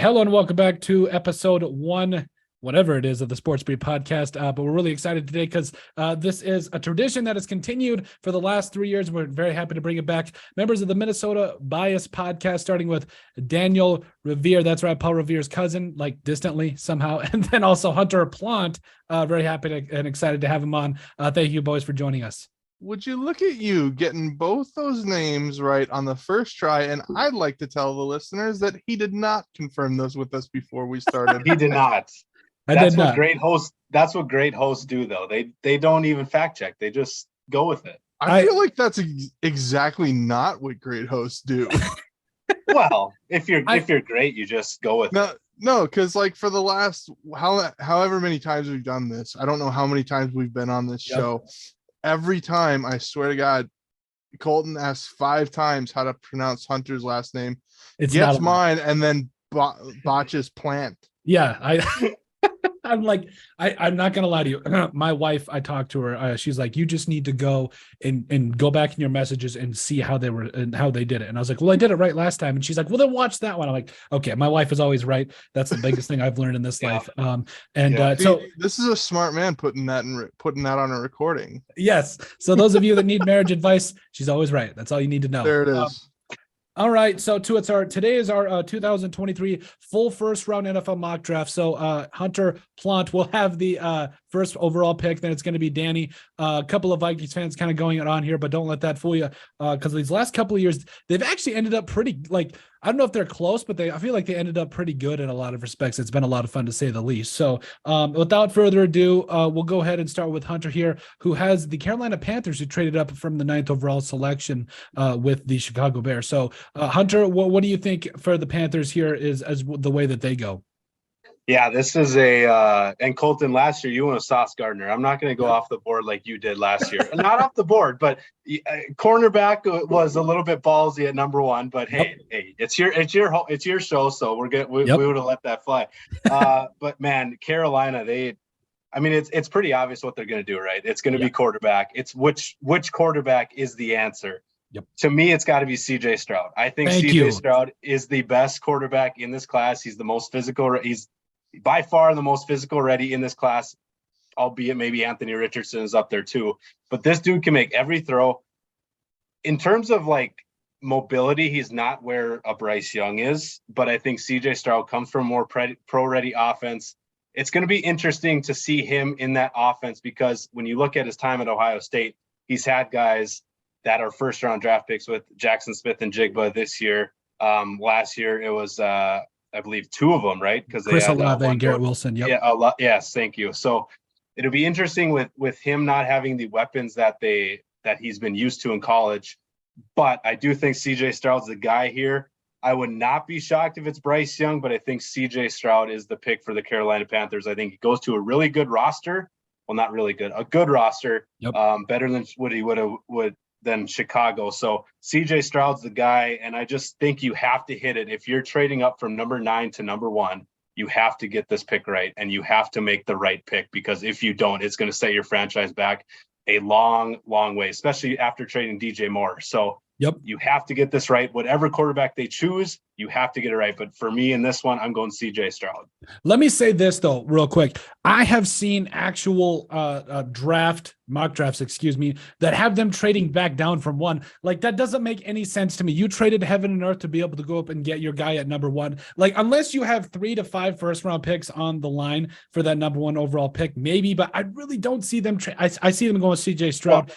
Hello and welcome back to episode one, whatever it is, of the Sports Beat podcast. But we're really excited today because this is a tradition that has continued for the last 3 years. We're very happy to bring it back. Members of the Minnesota Bias podcast, starting with Daniel Revere. That's right, Paul Revere's cousin, like distantly somehow. And then also Hunter Plant. Very happy and excited to have him on. Thank you, boys, for joining us. Would you look at you getting both those names right on the first try? And I'd like to tell the listeners that he did not confirm those with us before we started. He did not. That's what great hosts do, though. They don't even fact check. They just go with it. I feel like that's exactly not what great hosts do. Well, if you're great, you just go with it. No, because like for the last however many times we've done this, I don't know how many times we've been on this show. Every time, I swear to God, Colton asks 5 times how to pronounce Hunter's last name. It gets mine and then botches Plant. Yeah, I'm like, I'm not gonna lie to you. My wife, I talked to her. She's like, you just need to go and go back in your messages and see how they were and how they did it. And I was like, well, I did it right last time. And she's like, well, then watch that one. I'm like, okay, my wife is always right. That's the biggest thing I've learned in this life. So this is a smart man putting that on a recording. Yes. So those of you that need marriage advice, she's always right. That's all you need to know. There it is. All right, so today is our 2023 full first round NFL mock draft. So Hunter Plant will have the first overall pick. Then it's going to be Danny. A couple of Vikings fans kind of going on here, but don't let that fool you, because these last couple of years they've actually ended up pretty, like, I don't know if they're close, but I feel like they ended up pretty good in a lot of respects. It's been a lot of fun, to say the least. So without further ado, we'll go ahead and start with Hunter here, who has the Carolina Panthers, who traded up from the 9th overall selection with the Chicago Bears. So Hunter, what do you think for the Panthers here is as the way that they go? Yeah, this is and Colton, last year you went with Sauce Gardner. I'm not going to go off the board like you did last year. Not off the board, but cornerback was a little bit ballsy at number 1. But hey, it's your show, so we would have let that fly. But man, Carolina, it's pretty obvious what they're going to do, right? It's going to be quarterback. It's which quarterback is the answer. Yep. To me, it's got to be CJ Stroud. I think Stroud is the best quarterback in this class. He's the most physical. He's by far the most physical ready in this class, albeit maybe Anthony Richardson is up there too. But this dude can make every throw. In terms of like mobility, he's not where a Bryce Young is, but I think CJ Stroud comes from more pro-ready offense. It's going to be interesting to see him in that offense, because when you look at his time at Ohio State, he's had guys that are first-round draft picks with Jackson Smith and Jigba this year. Last year, it was I believe 2 of them, right? Because Chris Olave and Garrett Wilson. Yep. Yeah. Yes. Thank you. So it'll be interesting with him not having the weapons that he's been used to in college. But I do think CJ Stroud's the guy here. I would not be shocked if it's Bryce Young, but I think CJ Stroud is the pick for the Carolina Panthers. I think he goes to a really good roster. Well, not really good, a good roster. Yep. Better than what he would than Chicago. So CJ Stroud's the guy, and I just think you have to hit it. If you're trading up from number 9 to number 1, you have to get this pick right, and you have to make the right pick, because if you don't, it's going to set your franchise back a long, long way, especially after trading DJ Moore. So you have to get this right. Whatever quarterback they choose, you have to get it right. But for me in this one, I'm going CJ Stroud. Let me say this, though, real quick. I have seen actual mock drafts, that have them trading back down from 1. Like, that doesn't make any sense to me. You traded heaven and earth to be able to go up and get your guy at number 1. Like, unless you have 3 to 5 first-round picks on the line for that number 1 overall pick, maybe. But I really don't see them. I see them going with CJ Stroud. Well,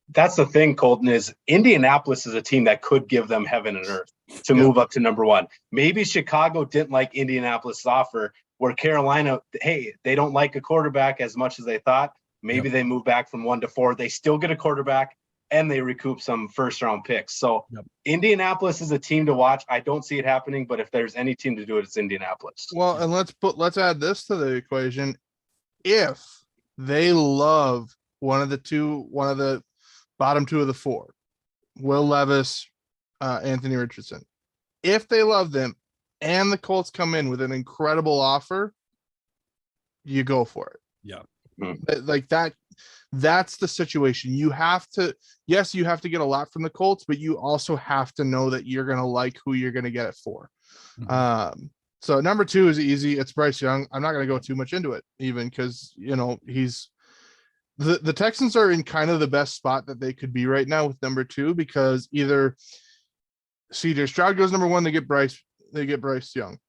that's the thing, Colton, is Indianapolis is a team that could give them heaven and earth to move up to number 1. Maybe Chicago didn't like Indianapolis' offer, where Carolina, hey, they don't like a quarterback as much as they thought. Maybe they move back from 1 to 4. They still get a quarterback, and they recoup some first-round picks. So Indianapolis is a team to watch. I don't see it happening, but if there's any team to do it, it's Indianapolis. Well, and let's add this to the equation. If they love one of the bottom 2 of the 4, Will Levis, Anthony Richardson. If they love them and the Colts come in with an incredible offer, you go for it. Yeah. Like that that's the situation. You have to, yes, you have to get a lot from the Colts, but you also have to know that you're going to like who you're going to get it for. So number 2 is easy. It's Bryce Young. I'm not going to go too much into it even because, he's the Texans are in kind of the best spot that they could be right now with number 2, because either CJ Stroud goes number 1, they get Bryce Young,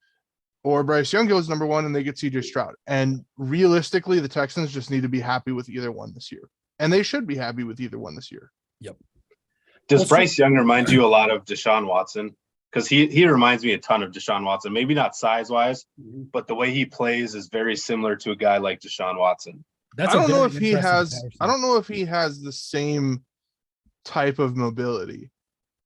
or Bryce Young goes number 1 and they get CJ Stroud. And realistically, the Texans just need to be happy with either one this year. And they should be happy with either one this year. Yep. Does Bryce Young remind you a lot of Deshaun Watson? Because he reminds me a ton of Deshaun Watson. Maybe not size-wise, but the way he plays is very similar to a guy like Deshaun Watson. I don't know if he has the same type of mobility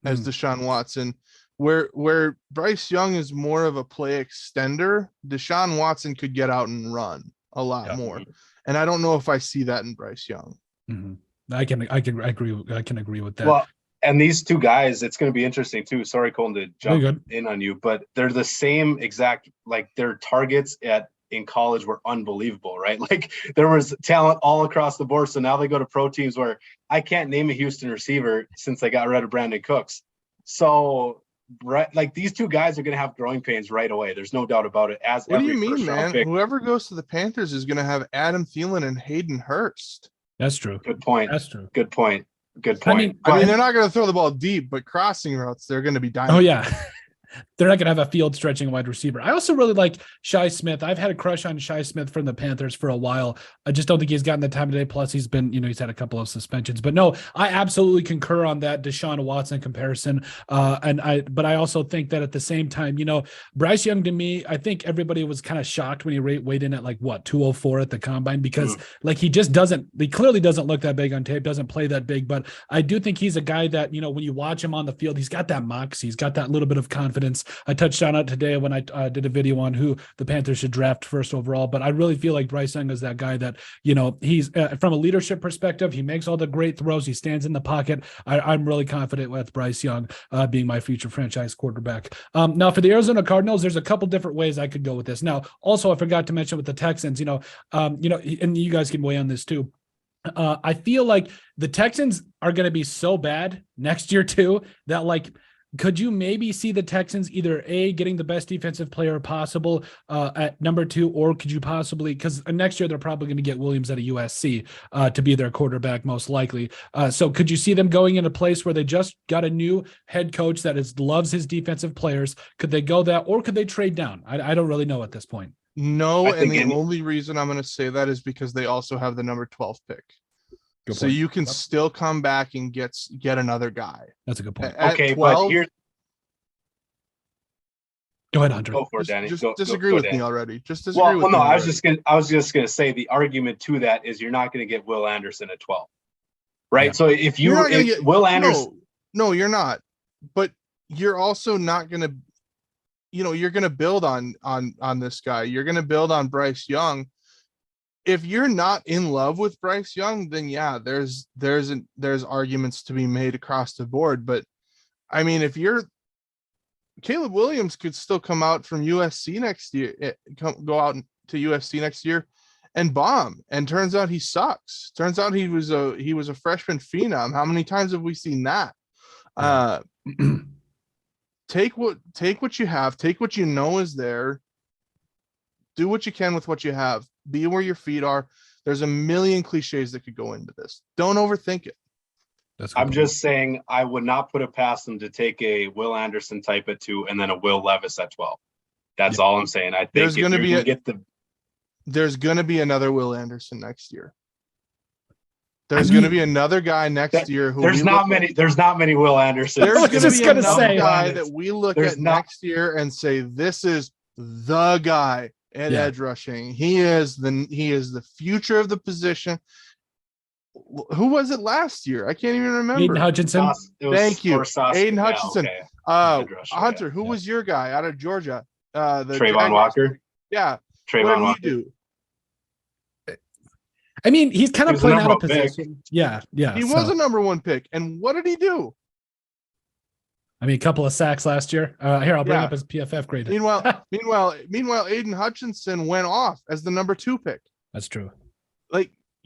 as Deshaun Watson. Where Bryce Young is more of a play extender, Deshaun Watson could get out and run a lot more. And I don't know if I see that in Bryce Young. I can agree with that. Well, and these two guys, it's going to be interesting too. Sorry, Colton, to jump in on you, but they're the same exact, like their targets in college were unbelievable, right? Like there was talent all across the board. So now they go to pro teams where I can't name a Houston receiver since they got rid of Brandon Cooks. So right, like these two guys are going to have growing pains right away. There's no doubt about it. What do you mean, man? Whoever goes to the Panthers is going to have Adam Thielen and Hayden Hurst. That's true. Good point. That's true. Good point. I mean, they're not going to throw the ball deep, but crossing routes, they're going to be dynamic. Oh, yeah. They're not going to have a field stretching wide receiver. I also really like Shi Smith. I've had a crush on Shi Smith from the Panthers for a while. I just don't think he's gotten the time of day. Plus he's been, he's had a couple of suspensions, but no, I absolutely concur on that Deshaun Watson comparison. But I also think that at the same time, Bryce Young, to me, I think everybody was kind of shocked when he weighed in at 204 at the combine, because he clearly doesn't look that big on tape, doesn't play that big, but I do think he's a guy that, when you watch him on the field, he's got that moxie, he's got that little bit of confidence. I touched on it today when I did a video on who the Panthers should draft first overall, but I really feel like Bryce Young is that guy that, he's from a leadership perspective, he makes all the great throws, he stands in the pocket. I'm really confident with Bryce Young being my future franchise quarterback. Now for the Arizona Cardinals, there's a couple different ways I could go with this. Now, also I forgot to mention with the Texans, and you guys can weigh on this too. I feel like the Texans are going to be so bad next year too, that could you maybe see the Texans either getting the best defensive player possible at number 2, or could you possibly, because next year they're probably going to get Williams at a USC to be their quarterback most likely. So could you see them going in a place where they just got a new head coach that loves his defensive players? Could they go that, or could they trade down? I don't really know at this point. No, and the only reason I'm going to say that is because they also have the number 12 pick. So you can still come back and get another guy. That's a good point. Okay, 12, but here. Go ahead, Hunter. Go for it, Danny. Just disagree with me already. Just disagree with me. Well, no, already. I was just gonna say the argument to that is you're not gonna get Will Anderson at 12, right? Yeah. So if Will Anderson, no, you're not. But you're also not gonna, you're gonna build on this guy. You're gonna build on Bryce Young. If you're not in love with Bryce Young, then yeah, there's arguments to be made across the board. But I mean, if Caleb Williams could still come out from USC next year, go out to USC next year and bomb. And turns out he sucks. Turns out he was a freshman phenom. How many times have we seen that? Take what you have, take what you know is there, do what you can with what you have. Be where your feet are. There's a million cliches that could go into this. Don't overthink it. I'm just saying I would not put it past them to take a Will Anderson type at 2 and then a Will Levis at 12. That's all I'm saying. I think there's going to be another Will Anderson next year. There's going to be another guy next year who there's not many Will Anderson. There's going to be another guy that we look at next year and say, this is the guy at edge rushing. He is the future of the position. Who was it last year? I can't even remember. Aiden Hutchinson. Thank you. Aiden Hutchinson. Hunter, who was your guy out of Georgia? Trayvon Walker. Yeah. Trayvon Walker. Do? I mean, he's kind of playing out of position. Yeah. He was a number 1 pick. And what did he do? I mean, a couple of sacks last year. Here, I'll bring up his PFF grade. Meanwhile, Aiden Hutchinson went off as the number 2 pick. That's true.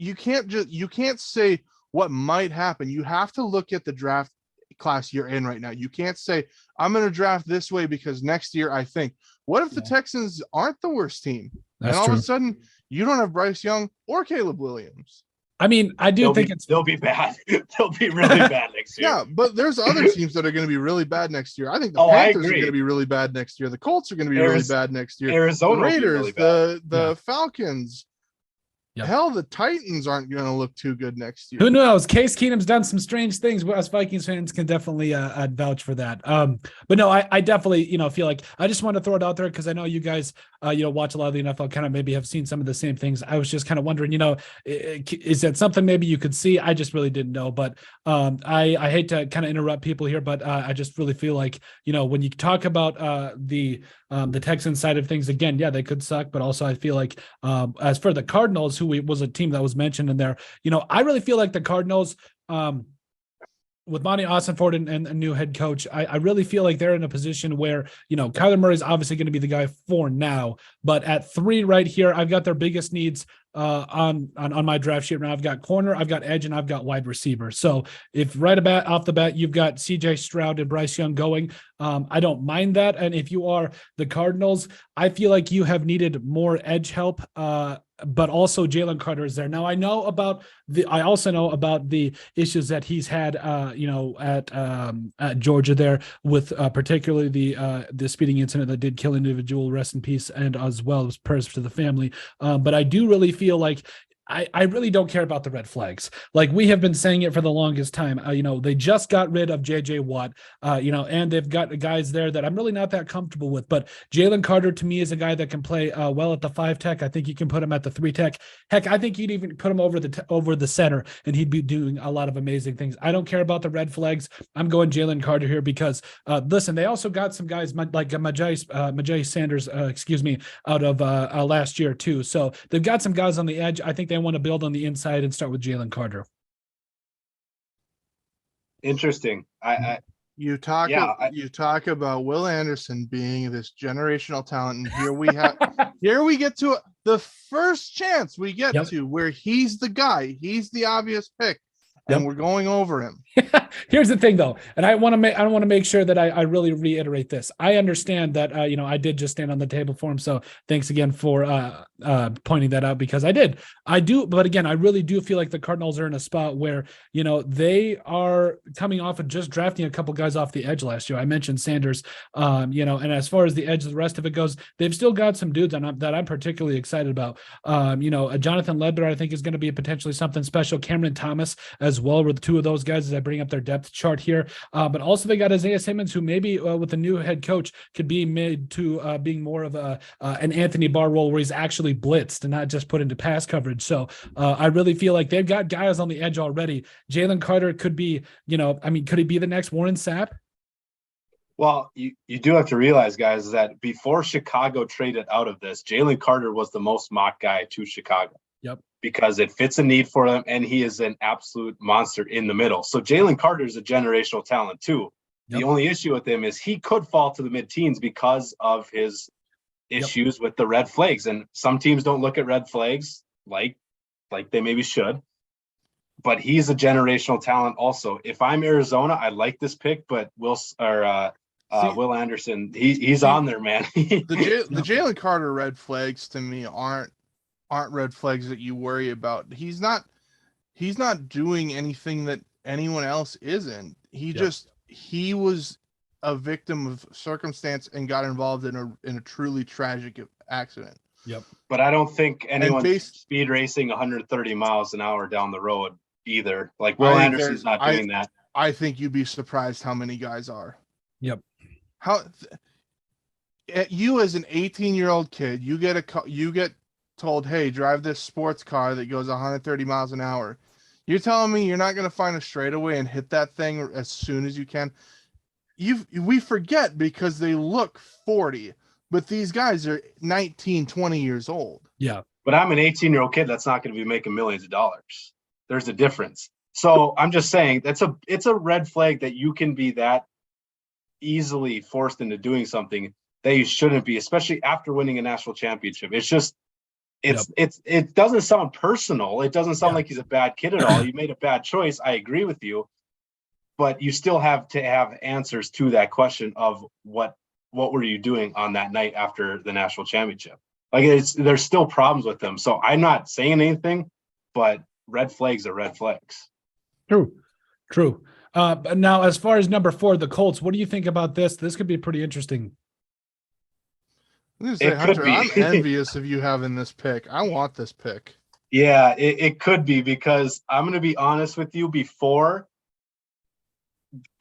you can't say what might happen. You have to look at the draft class you're in right now. You can't say, I'm going to draft this way because next year I think. What if the Texans aren't the worst team? That's and all true. of a sudden you don't have Bryce Young or Caleb Williams? I mean, I do think they'll be bad. They'll be really bad next year. Yeah, but there's other teams that are going to be really bad next year. I think the Panthers are going to be really bad next year. The Colts are going to be really bad next year. Arizona, the Raiders, really bad. the Falcons. Yep. Hell, the Titans aren't going to look too good next year. Who knows? Case Keenum's done some strange things. Us Vikings fans can definitely vouch for that. But no, I definitely, feel like I just want to throw it out there because I know you guys, watch a lot of the NFL, kind of maybe have seen some of the same things. I was just kind of wondering, is that something maybe you could see? I just really didn't know. But I hate to kind of interrupt people here, but I just really feel like, when you talk about the Texans side of things, again, yeah, they could suck, but also I feel like as for the Cardinals, who was a team that was mentioned in there, I really feel like the Cardinals, with Monty Ossenford and a new head coach, I really feel like they're in a position where, Kyler Murray is obviously going to be the guy for now, but at 3 right here, I've got their biggest needs on my draft sheet. Now I've got corner, I've got edge, and I've got wide receiver. So if off the bat, you've got CJ Stroud and Bryce Young going, I don't mind that. And if you are the Cardinals, I feel like you have needed more edge help, but also Jalen Carter is there. Now I also know about the issues that he's had, at Georgia there with particularly the speeding incident that did kill an individual, rest in peace, and as well as prayers to the family. But I do really feel like I really don't care about the red flags. Like we have been saying it for the longest time. They just got rid of JJ Watt, and they've got guys there that I'm really not that comfortable with. But Jalen Carter to me is a guy that can play well at the 5 tech. I think you can put him at the 3 tech. Heck, I think you'd even put him over the center, and he'd be doing a lot of amazing things. I don't care about the red flags. I'm going Jalen Carter here because listen, they also got some guys like Majay Sanders, out of last year too. So they've got some guys on the edge. I think they want to build on the inside and start with Jalen Carter. Interesting. You talk about Will Anderson being this generational talent, and here we get to the first chance we get to where he's the guy, he's the obvious pick, and we're going over him. Here's the thing though, and I want to make sure that I really reiterate this. I understand that I did just stand on the table for him, so thanks again for pointing that out, because I do, but again, I really do feel like the Cardinals are in a spot where they are coming off of just drafting a couple guys off the edge last year. I mentioned Sanders, and as far as the edge, the rest of it goes, they've still got some dudes that I'm particularly excited about. Jonathan Ledbetter, I think, is going to be potentially something special. Cameron Thomas as well, with 2 of those guys as I bring up their depth chart here. But also they got Isaiah Simmons, who maybe with the new head coach could be made to being more of an Anthony Barr role where he's actually blitzed and not just put into pass coverage. So I really feel like they've got guys on the edge already. Jalen Carter could be, could he be the next Warren Sapp? Well, you do have to realize, guys, that before Chicago traded out of this, Jalen Carter was the most mocked guy to Chicago. Yep. Because it fits a need for them, and he is an absolute monster in the middle. So Jalen Carter is a generational talent too. Yep. The only issue with him is he could fall to the mid-teens because of his issues with the red flags. And some teams don't look at red flags like they maybe should. But he's a generational talent also. If I'm Arizona, I like this pick, but Will Anderson, he's on there, man. the Jalen Carter red flags to me aren't red flags that you worry about. He's not doing anything that anyone else isn't. He was a victim of circumstance and got involved in a truly tragic accident. Yep. But I don't think anyone's speed racing 130 miles an hour down the road either. Like Will Anderson's not doing that. I think you'd be surprised how many guys are. Yep. You as an 18-year-old kid, you get told, hey, drive this sports car that goes 130 miles an hour. You're telling me you're not going to find a straightaway and hit that thing as soon as you can? We forget because they look 40, but these guys are 19, 20 years old. Yeah. But I'm an 18-year-old kid that's not going to be making millions of dollars. There's a difference. So I'm just saying it's a red flag that you can be that easily forced into doing something that you shouldn't be, especially after winning a national championship. It's just, it doesn't sound personal. It doesn't sound like he's a bad kid at all. You made a bad choice. I agree with you, but you still have to have answers to that question of what were you doing on that night after the national championship? Like there's still problems with them. So I'm not saying anything, but red flags are red flags. True. But now, as far as number 4, the Colts, what do you think about this? This could be pretty interesting. I'm gonna say, Hunter, I'm envious of you having this pick. I want this pick. Yeah, it could be, because I'm going to be honest with you. Before,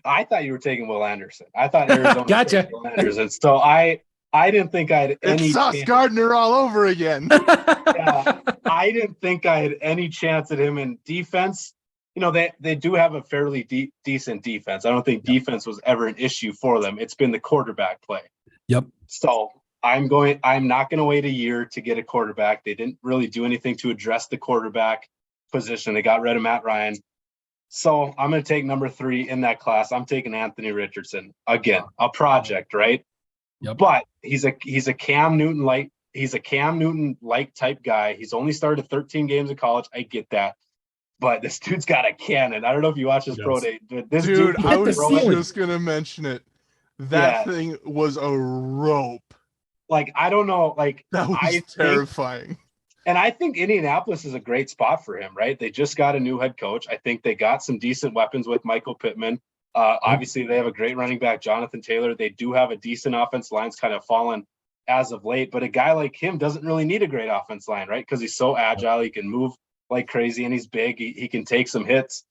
I thought you were taking Will Anderson. I thought Arizona gotcha. Will Anderson. So I didn't think I had any. It's Sauce Gardner all over again. Yeah, I didn't think I had any chance at him in defense. You know, they do have a fairly decent defense. I don't think defense was ever an issue for them. It's been the quarterback play. Yep. So I'm not going to wait a year to get a quarterback. They didn't really do anything to address the quarterback position. They got rid of Matt Ryan. So I'm going to take number 3 in that class. I'm taking Anthony Richardson. Again, a project, right? Yep. But he's a Cam Newton like type guy. He's only started 13 games in college. I get that. But this dude's got a cannon. I don't know if you watch his pro day. This dude, I was just going to mention it. That thing was a rope. Like, I don't know. Like, that was terrifying. And I think Indianapolis is a great spot for him, right? They just got a new head coach. I think they got some decent weapons with Michael Pittman. Obviously, they have a great running back, Jonathan Taylor. They do have a decent offense line's kind of fallen as of late. But a guy like him doesn't really need a great offense line, right? Because he's so agile. He can move like crazy, and he's big. He can take some hits.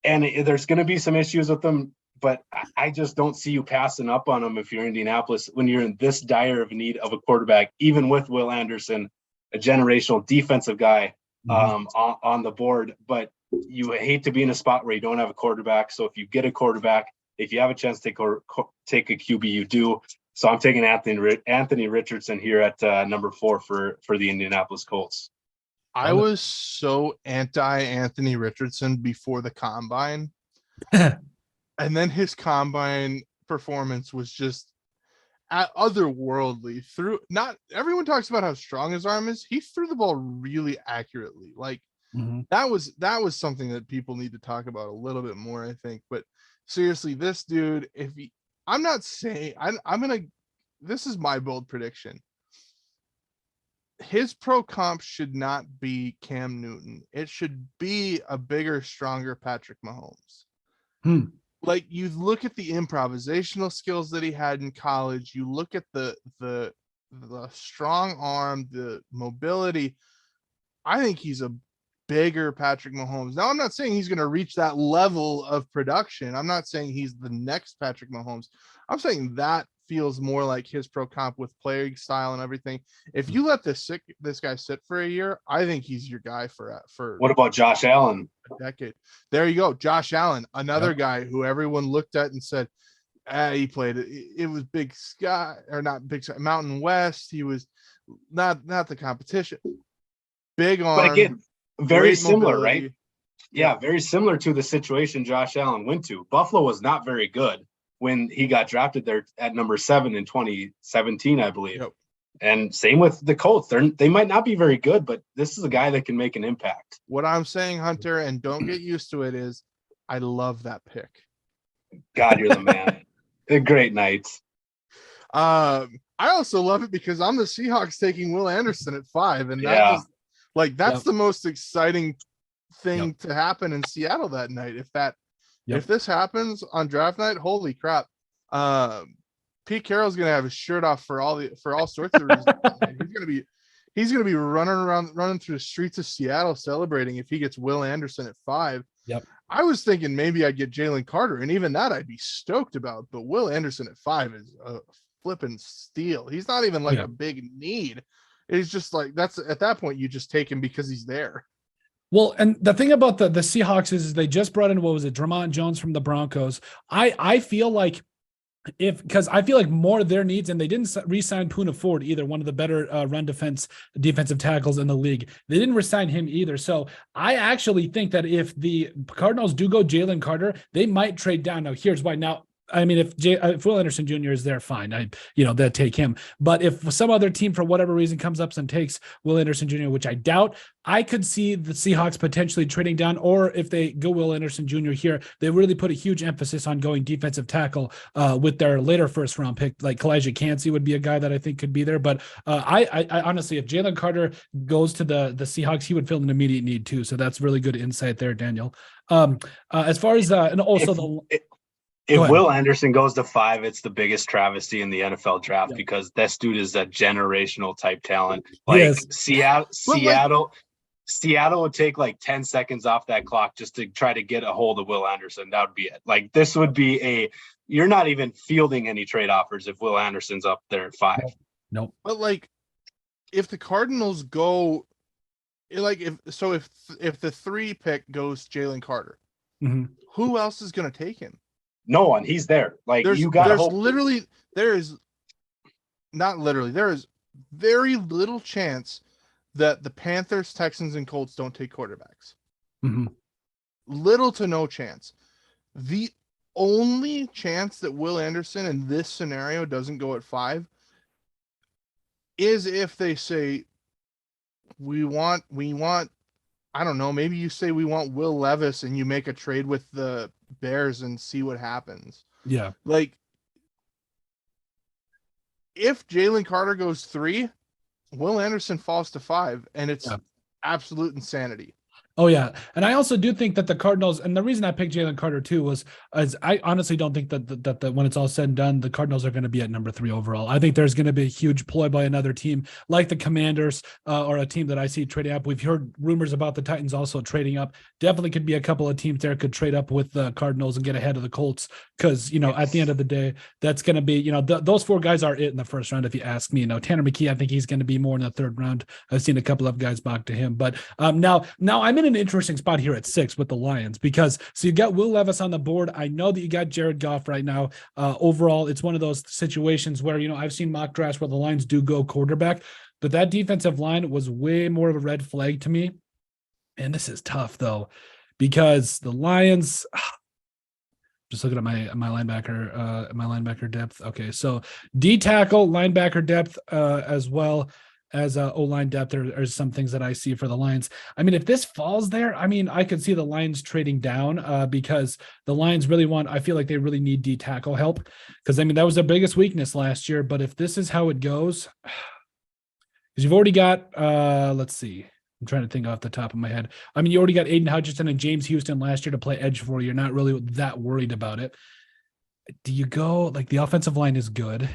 And there's going to be some issues with him. But I just don't see you passing up on him if you're Indianapolis when you're in this dire of need of a quarterback, even with Will Anderson, a generational defensive guy on the board. But you hate to be in a spot where you don't have a quarterback. So if you get a quarterback, if you have a chance to take a QB, you do. So I'm taking Anthony Richardson here at number 4 for the Indianapolis Colts. I was so anti-Anthony Richardson before the combine. And then his combine performance was just otherworldly. Not everyone talks about how strong his arm is. He threw the ball really accurately. Like that was something that people need to talk about a little bit more, I think. But seriously, this dude, I'm not saying this is my bold prediction. His pro comp should not be Cam Newton. It should be a bigger, stronger Patrick Mahomes. Like, you look at the improvisational skills that he had in college, you look at the strong arm, the mobility. I think he's a bigger Patrick Mahomes. Now, I'm not saying he's going to reach that level of production. I'm not saying he's the next Patrick Mahomes. I'm saying that feels more like his pro comp with playing style and everything. If you let this guy sit for a year, I think he's your guy for. What about Josh Allen? A decade. There you go. Josh Allen, another guy who everyone looked at and said, he played it was Big Sky, or not Big Sky, Mountain West. He was not the competition. Big arm. But again, very similar, mobility. right? Yeah, very similar to the situation Josh Allen went to. Buffalo was not very good when he got drafted there at number 7 in 2017, I believe. Yep. And same with the Colts. They might not be very good, but this is a guy that can make an impact. What I'm saying, Hunter, and don't get used to it, is I love that pick. God, you're the man. A great night. I also love it because I'm the Seahawks taking Will Anderson at 5. And that's the most exciting thing to happen in Seattle that night. If this happens on draft night, holy crap. Pete Carroll's gonna have his shirt off for all sorts of reasons. He's gonna be running through the streets of Seattle celebrating if he gets Will Anderson at 5. Yep. I was thinking maybe I'd get Jalen Carter, and even that I'd be stoked about. But Will Anderson at 5 is a flipping steal. He's not even like a big need. It's just like at that point you just take him because he's there. Well, and the thing about the Seahawks is they just brought in, Drummond Jones from the Broncos. I feel like because I feel like more of their needs, and they didn't re-sign Poona Ford either, one of the better run defensive tackles in the league. They didn't re-sign him either. So I actually think that if the Cardinals do go Jalen Carter, they might trade down. Now, here's why. Now, I mean, if Will Anderson Jr. is there, fine. They'll take him. But if some other team for whatever reason comes up and takes Will Anderson Jr., which I doubt, I could see the Seahawks potentially trading down. Or if they go Will Anderson Jr. here, they really put a huge emphasis on going defensive tackle with their later first round pick. Like Kalijah Cansey would be a guy that I think could be there. But I honestly, if Jalen Carter goes to the Seahawks, he would fill an immediate need too. So that's really good insight there, Daniel. As far as and also if Will Anderson goes to 5, it's the biggest travesty in the NFL draft because this dude is a generational type talent. Like Seattle would take like 10 seconds off that clock just to try to get a hold of Will Anderson. That would be it. Like this would be you're not even fielding any trade offers if Will Anderson's up there at 5. Nope. But like, if the Cardinals go, like if the 3 pick goes Jalen Carter, who else is going to take him? No one. He's there. Like there is very little chance that the Panthers, Texans, and Colts don't take quarterbacks. Little to no chance. The only chance that Will Anderson in this scenario doesn't go at 5 is if they say we want I don't know, maybe you say we want Will Levis and you make a trade with the Bears and see what happens. Yeah. Like if Jalen Carter goes 3, Will Anderson falls to 5, and it's absolute insanity. Oh, yeah. And I also do think that the Cardinals, and the reason I picked Jalen Carter too was I honestly don't think that when it's all said and done, the Cardinals are going to be at number 3 overall. I think there's going to be a huge ploy by another team like the Commanders or a team that I see trading up. We've heard rumors about the Titans also trading up. Definitely could be a couple of teams there could trade up with the Cardinals and get ahead of the Colts because, at the end of the day, that's going to be, those 4 guys are it in the first round if you ask me. Tanner McKee, I think he's going to be more in the 3rd round. I've seen a couple of guys back to him. But now I'm in an interesting spot here at 6 with the Lions because you got Will Levis on the board. I know that you got Jared Goff right now. Overall, it's one of those situations where, I've seen mock drafts where the Lions do go quarterback, but that defensive line was way more of a red flag to me. And this is tough though, because the Lions, just looking at my linebacker depth. Okay. So D tackle, linebacker depth, as well as O-line depth are some things that I see for the Lions. I mean, if this falls there, I mean, I could see the Lions trading down because the Lions I feel like they really need D tackle help because, I mean, that was their biggest weakness last year. But if this is how it goes, because you've already got, let's see, I'm trying to think off the top of my head. I mean, you already got Aiden Hutchinson and James Houston last year to play edge for you. You're not really that worried about it. Do you go, like the offensive line is good.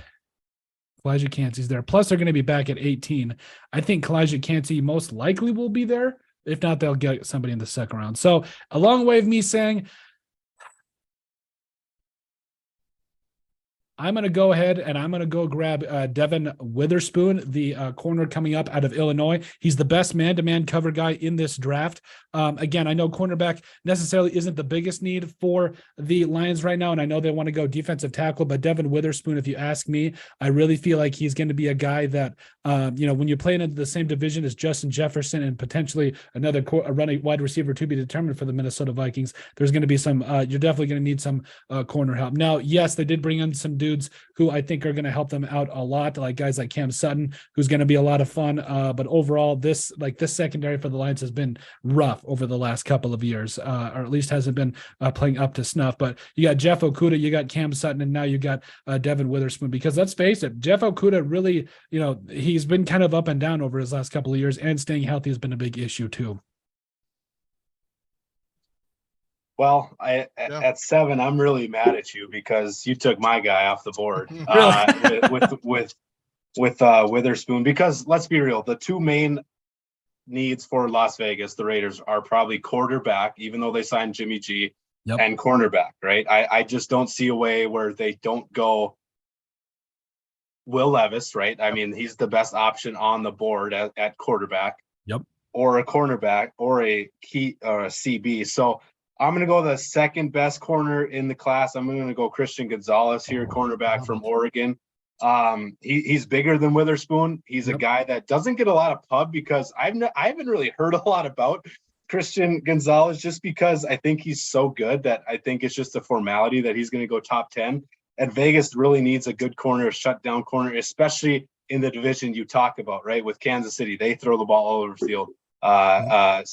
Kalijah Cansey's there. Plus, they're going to be back at 18. I think Kalijah Cansey most likely will be there. If not, they'll get somebody in the 2nd round. So a long way of me saying I'm going to go ahead and I'm going to go grab Devin Witherspoon, the corner coming up out of Illinois. He's the best man-to-man cover guy in this draft. Again, I know cornerback necessarily isn't the biggest need for the Lions right now, and I know they want to go defensive tackle, but Devin Witherspoon, if you ask me, I really feel like he's going to be a guy that, when you're playing into the same division as Justin Jefferson and potentially another running wide receiver to be determined for the Minnesota Vikings, there's going to be some, you're definitely going to need some corner help. Now, yes, they did bring in some dudes who I think are going to help them out a lot, like guys like Cam Sutton, who's going to be a lot of fun. But overall, this secondary for the Lions has been rough over the last couple of years, or at least hasn't been playing up to snuff. But you got Jeff Okudah, you got Cam Sutton, and now you got Devin Witherspoon. Because let's face it, Jeff Okudah really, he's been kind of up and down over his last couple of years, and staying healthy has been a big issue too. Well, at 7, I'm really mad at you because you took my guy off the board with Witherspoon. Because let's be real, the 2 main needs for Las Vegas, the Raiders, are probably quarterback, even though they signed Jimmy G, and cornerback. Right? I just don't see a way where they don't go Will Levis. Right? I mean, he's the best option on the board at quarterback. Yep. Or a cornerback or a CB. So I'm going to go the 2nd best corner in the class. I'm going to go Christian Gonzalez here, cornerback from Oregon. He's bigger than Witherspoon. He's a guy that doesn't get a lot of pub because I haven't really heard a lot about Christian Gonzalez just because I think he's so good that I think it's just a formality that he's going to go top 10. And Vegas really needs a good corner, a shutdown corner, especially in the division you talk about, right? With Kansas City, they throw the ball all over the field. The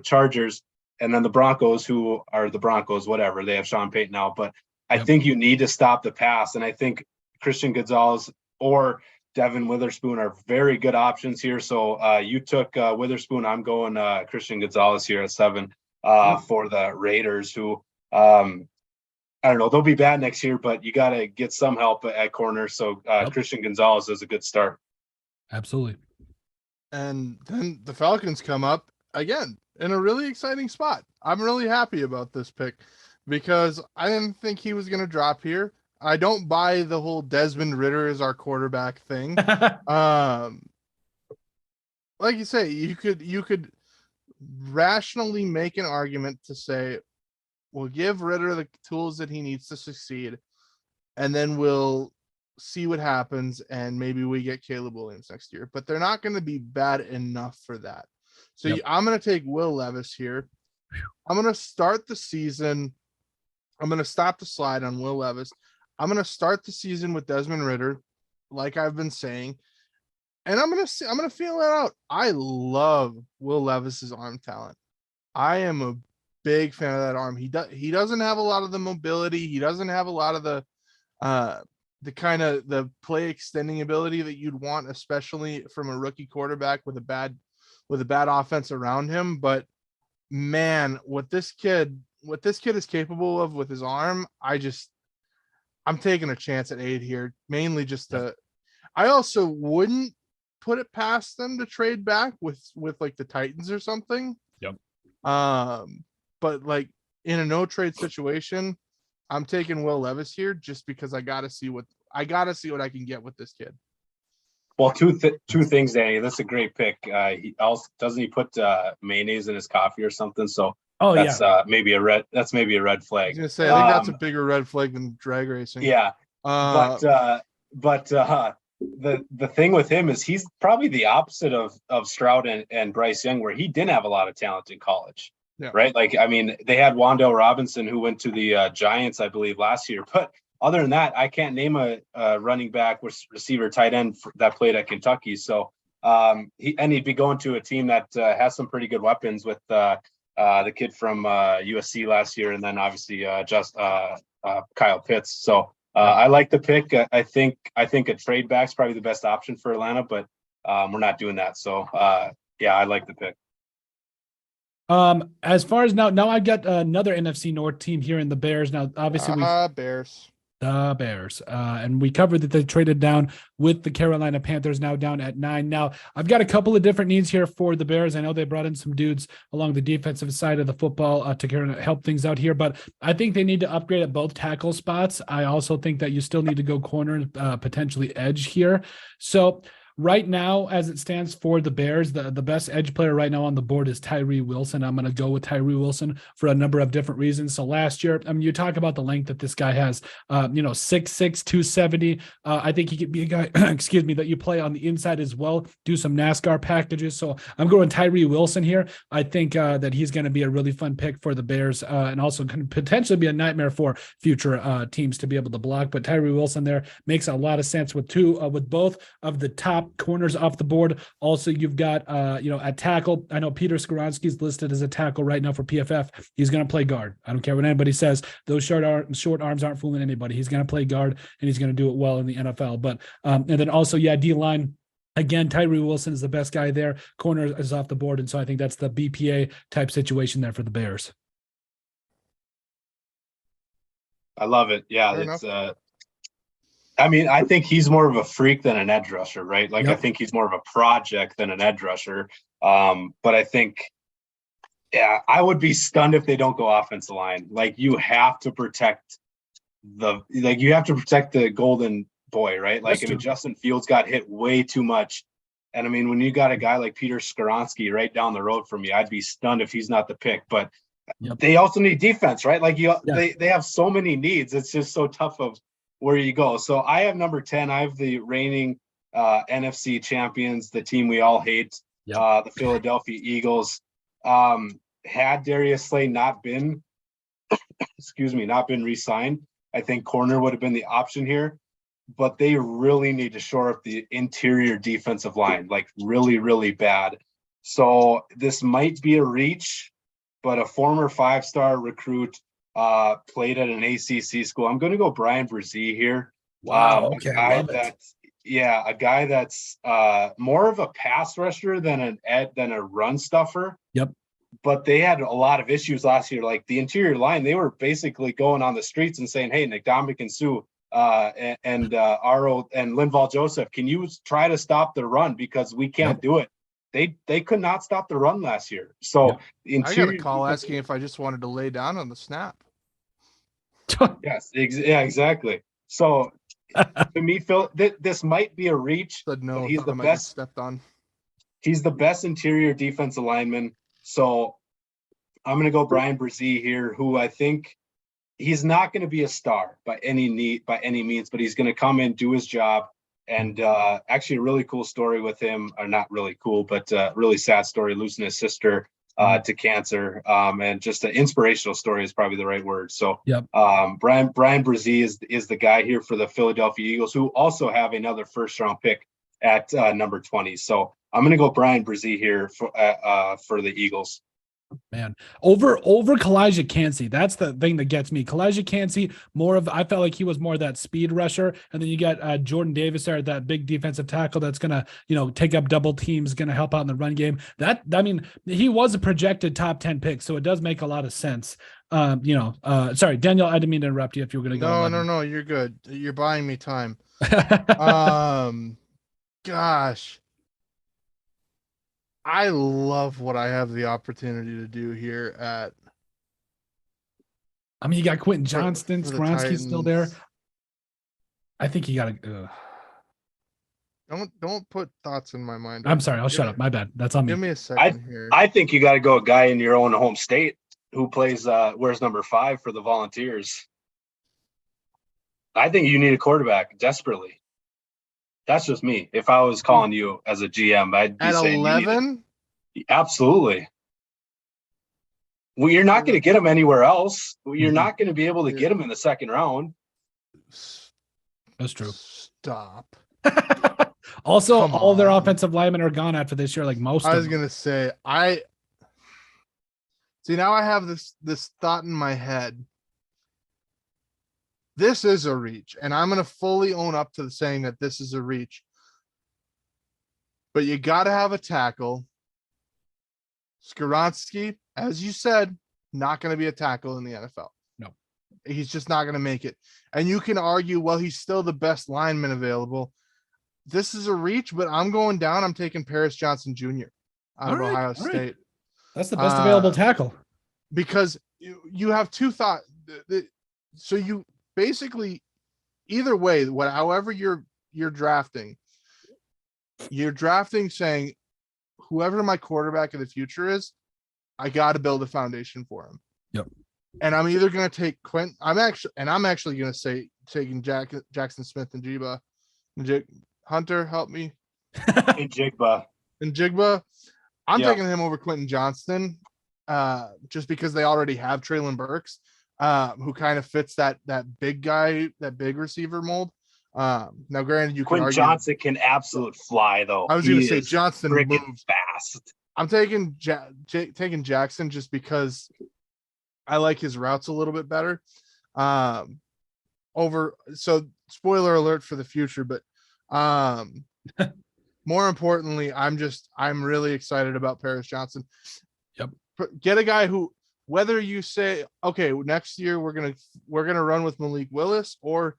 Chargers, and then the Broncos, who are the Broncos, whatever. They have Sean Payton now, but I think you need to stop the pass. And I think Christian Gonzalez or Devin Witherspoon are very good options here. So you took Witherspoon. I'm going Christian Gonzalez here at 7 for the Raiders, who I don't know, they'll be bad next year, but you got to get some help at corner. So Christian Gonzalez is a good start. Absolutely. And then the Falcons come up again in a really exciting spot. I'm really happy about this pick because I didn't think he was going to drop here. I don't buy the whole Desmond Ridder is our quarterback thing. Like you say, you could rationally make an argument to say, we'll give Ridder the tools that he needs to succeed, and then we'll see what happens, and maybe we get Caleb Williams next year. But they're not going to be bad enough for that. So I'm going to take Will Levis here. I'm going to start the season. I'm going to stop the slide on Will Levis. I'm going to start the season with Desmond Ridder, like I've been saying, and I'm going to feel it out. I love Will Levis's arm talent. I am a big fan of that arm. He doesn't have a lot of the mobility. He doesn't have a lot of the kind of the play extending ability that you'd want, especially from a rookie quarterback with a bad offense around him. But man, what this kid is capable of with his arm, I'm taking a chance at 8 here, mainly just to. I also wouldn't put it past them to trade back with like the Titans or something. Yep. But like in a no trade situation, I'm taking Will Levis here just because I gotta see what I can get with this kid. Well, two things, Danny. That's a great pick. He also doesn't he put mayonnaise in his coffee or something? So that's maybe a red. That's maybe a red flag. I was gonna say, I think that's a bigger red flag than drag racing. Yeah, but the thing with him is he's probably the opposite of Stroud and Bryce Young, where he didn't have a lot of talent in college. Yeah. Right. Like, I mean, they had Wan'Dale Robinson, who went to the Giants, I believe, last year. But other than that, I can't name a running back, receiver, tight end that played at Kentucky. So he'd be going to a team that has some pretty good weapons with the kid from USC last year, and then obviously Kyle Pitts. So I like the pick. I think a trade back is probably the best option for Atlanta, but we're not doing that. So I like the pick. As far as now I got another NFC North team here in the Bears. Now, obviously the Bears. And we covered that they traded down with the Carolina Panthers, now down at 9. Now, I've got a couple of different needs here for the Bears. I know they brought in some dudes along the defensive side of the football to kind of help things out here, but I think they need to upgrade at both tackle spots. I also think that you still need to go corner, potentially edge here. So right now, as it stands for the Bears, the best edge player right now on the board is Tyree Wilson. I'm going to go with Tyree Wilson for a number of different reasons. So last year, I mean, you talk about the length that this guy has, 6'6", 270. I think he could be a guy, excuse me, that you play on the inside as well, do some NASCAR packages. So I'm going Tyree Wilson here. I think that he's going to be a really fun pick for the Bears and also can potentially be a nightmare for future teams to be able to block. But Tyree Wilson there makes a lot of sense with both of the top corners off the board. Also, you've got at tackle, I know Peter Skoronski's listed as a tackle right now for PFF. He's going to play guard. I don't care what anybody says. Those short arms aren't fooling anybody. He's going to play guard, and he's going to do it well in the NFL. But and then also, D-line. Again, Tyree Wilson is the best guy there. Corner is off the board, and so I think that's the BPA type situation there for the Bears. I love it. Yeah, it's I mean, I think he's more of a freak than an edge rusher, right? Like, I think he's more of a project than an edge rusher. But I think, I would be stunned if they don't go offensive line. Like, you have to protect the golden boy, right? Like, I mean, Justin Fields got hit way too much. And I mean, when you got a guy like Peter Skoronski right down the road from you, I'd be stunned if he's not the pick. But they also need defense, right? Like, they have so many needs. It's just so tough of where you go. So I have number 10. I have the reigning NFC champions, the team we all hate, the Philadelphia Eagles. Had Darius Slay not been, not been re-signed, I think corner would have been the option here. But they really need to shore up the interior defensive line, like really, really bad. So this might be a reach, but a former 5-star recruit played at an ACC school. I'm going to go Brian Brzee here. Wow. Okay. A guy that's more of a pass rusher than a run stuffer. Yep. But they had a lot of issues last year. Like the interior line, they were basically going on the streets and saying, "Hey, McDominic and Sue and Aro and Linval Joseph, can you try to stop the run because we can't do it." They could not stop the run last year. So I got a call asking if I just wanted to lay down on the snap. Yes, exactly. So to me, Phil, this might be a reach. Said no. He's the best. Stepped on. He's the best interior defensive lineman. So I'm going to go Brian Brzee here, who I think he's not going to be a star by any means, but he's going to come in, do his job. And actually a really cool story with him, or not really cool, but really sad story, losing his sister to cancer. And just an inspirational story is probably the right word. So Brian Brzee is the guy here for the Philadelphia Eagles, who also have another first-round pick at number 20. So I'm going to go Brian Brzee here for the Eagles. Man, over Kalijah Cansey. That's the thing that gets me. Kalijah Cansey, I felt like he was more that speed rusher. And then you got Jordan Davis there, that big defensive tackle that's going to, take up double teams, going to help out in the run game. He was a projected top 10 pick. So it does make a lot of sense. Sorry, Daniel, I didn't mean to interrupt you if you were going to go. No, you're good. You're buying me time. Gosh. I love what I have the opportunity to do here at. You got Quentin Johnston, Skoronski's still there. I think you got to. Don't put thoughts in my mind. I'm sorry. I'll shut up. My bad. That's on me. Give me a second here. I think you got to go a guy in your own home state who plays. Wears number 5 for the Volunteers. I think you need a quarterback desperately. That's just me. If I was calling you as a GM, I'd be saying 11. Absolutely. Well, you're not going to get him anywhere else. You're not going to be able to get him in the second round. That's true. Stop. Also, all their offensive linemen are gone after this year. Like most. I was going to say, now I have this thought in my head. This is a reach, and I'm going to fully own up to saying that this is a reach. But you got to have a tackle. Skoronski, as you said, not going to be a tackle in the NFL. No. He's just not going to make it. And you can argue, well, he's still the best lineman available. This is a reach, but I'm going down. I'm taking Paris Johnson Jr. out of Ohio State. Right. That's the best available tackle. Because you have two thoughts. So you basically, either way, however you're drafting saying, whoever my quarterback of the future is, I got to build a foundation for him. Yep. And I'm either going to take Quint. I'm actually going to say taking Jackson Smith and Jiba. Hunter, help me. And Jigba. I'm taking him over Quentin Johnston, just because they already have Traylon Burks, who kind of fits that big guy, that big receiver mold. Now, granted, you Quentin Johnson can absolute fly though. I was going to say Johnson moves fast. I'm taking taking Jackson just because I like his routes a little bit better. So spoiler alert for the future, but more importantly, I'm really excited about Paris Johnson. Yep. Get a guy who, whether you say, okay, next year we're gonna run with Malik Willis, or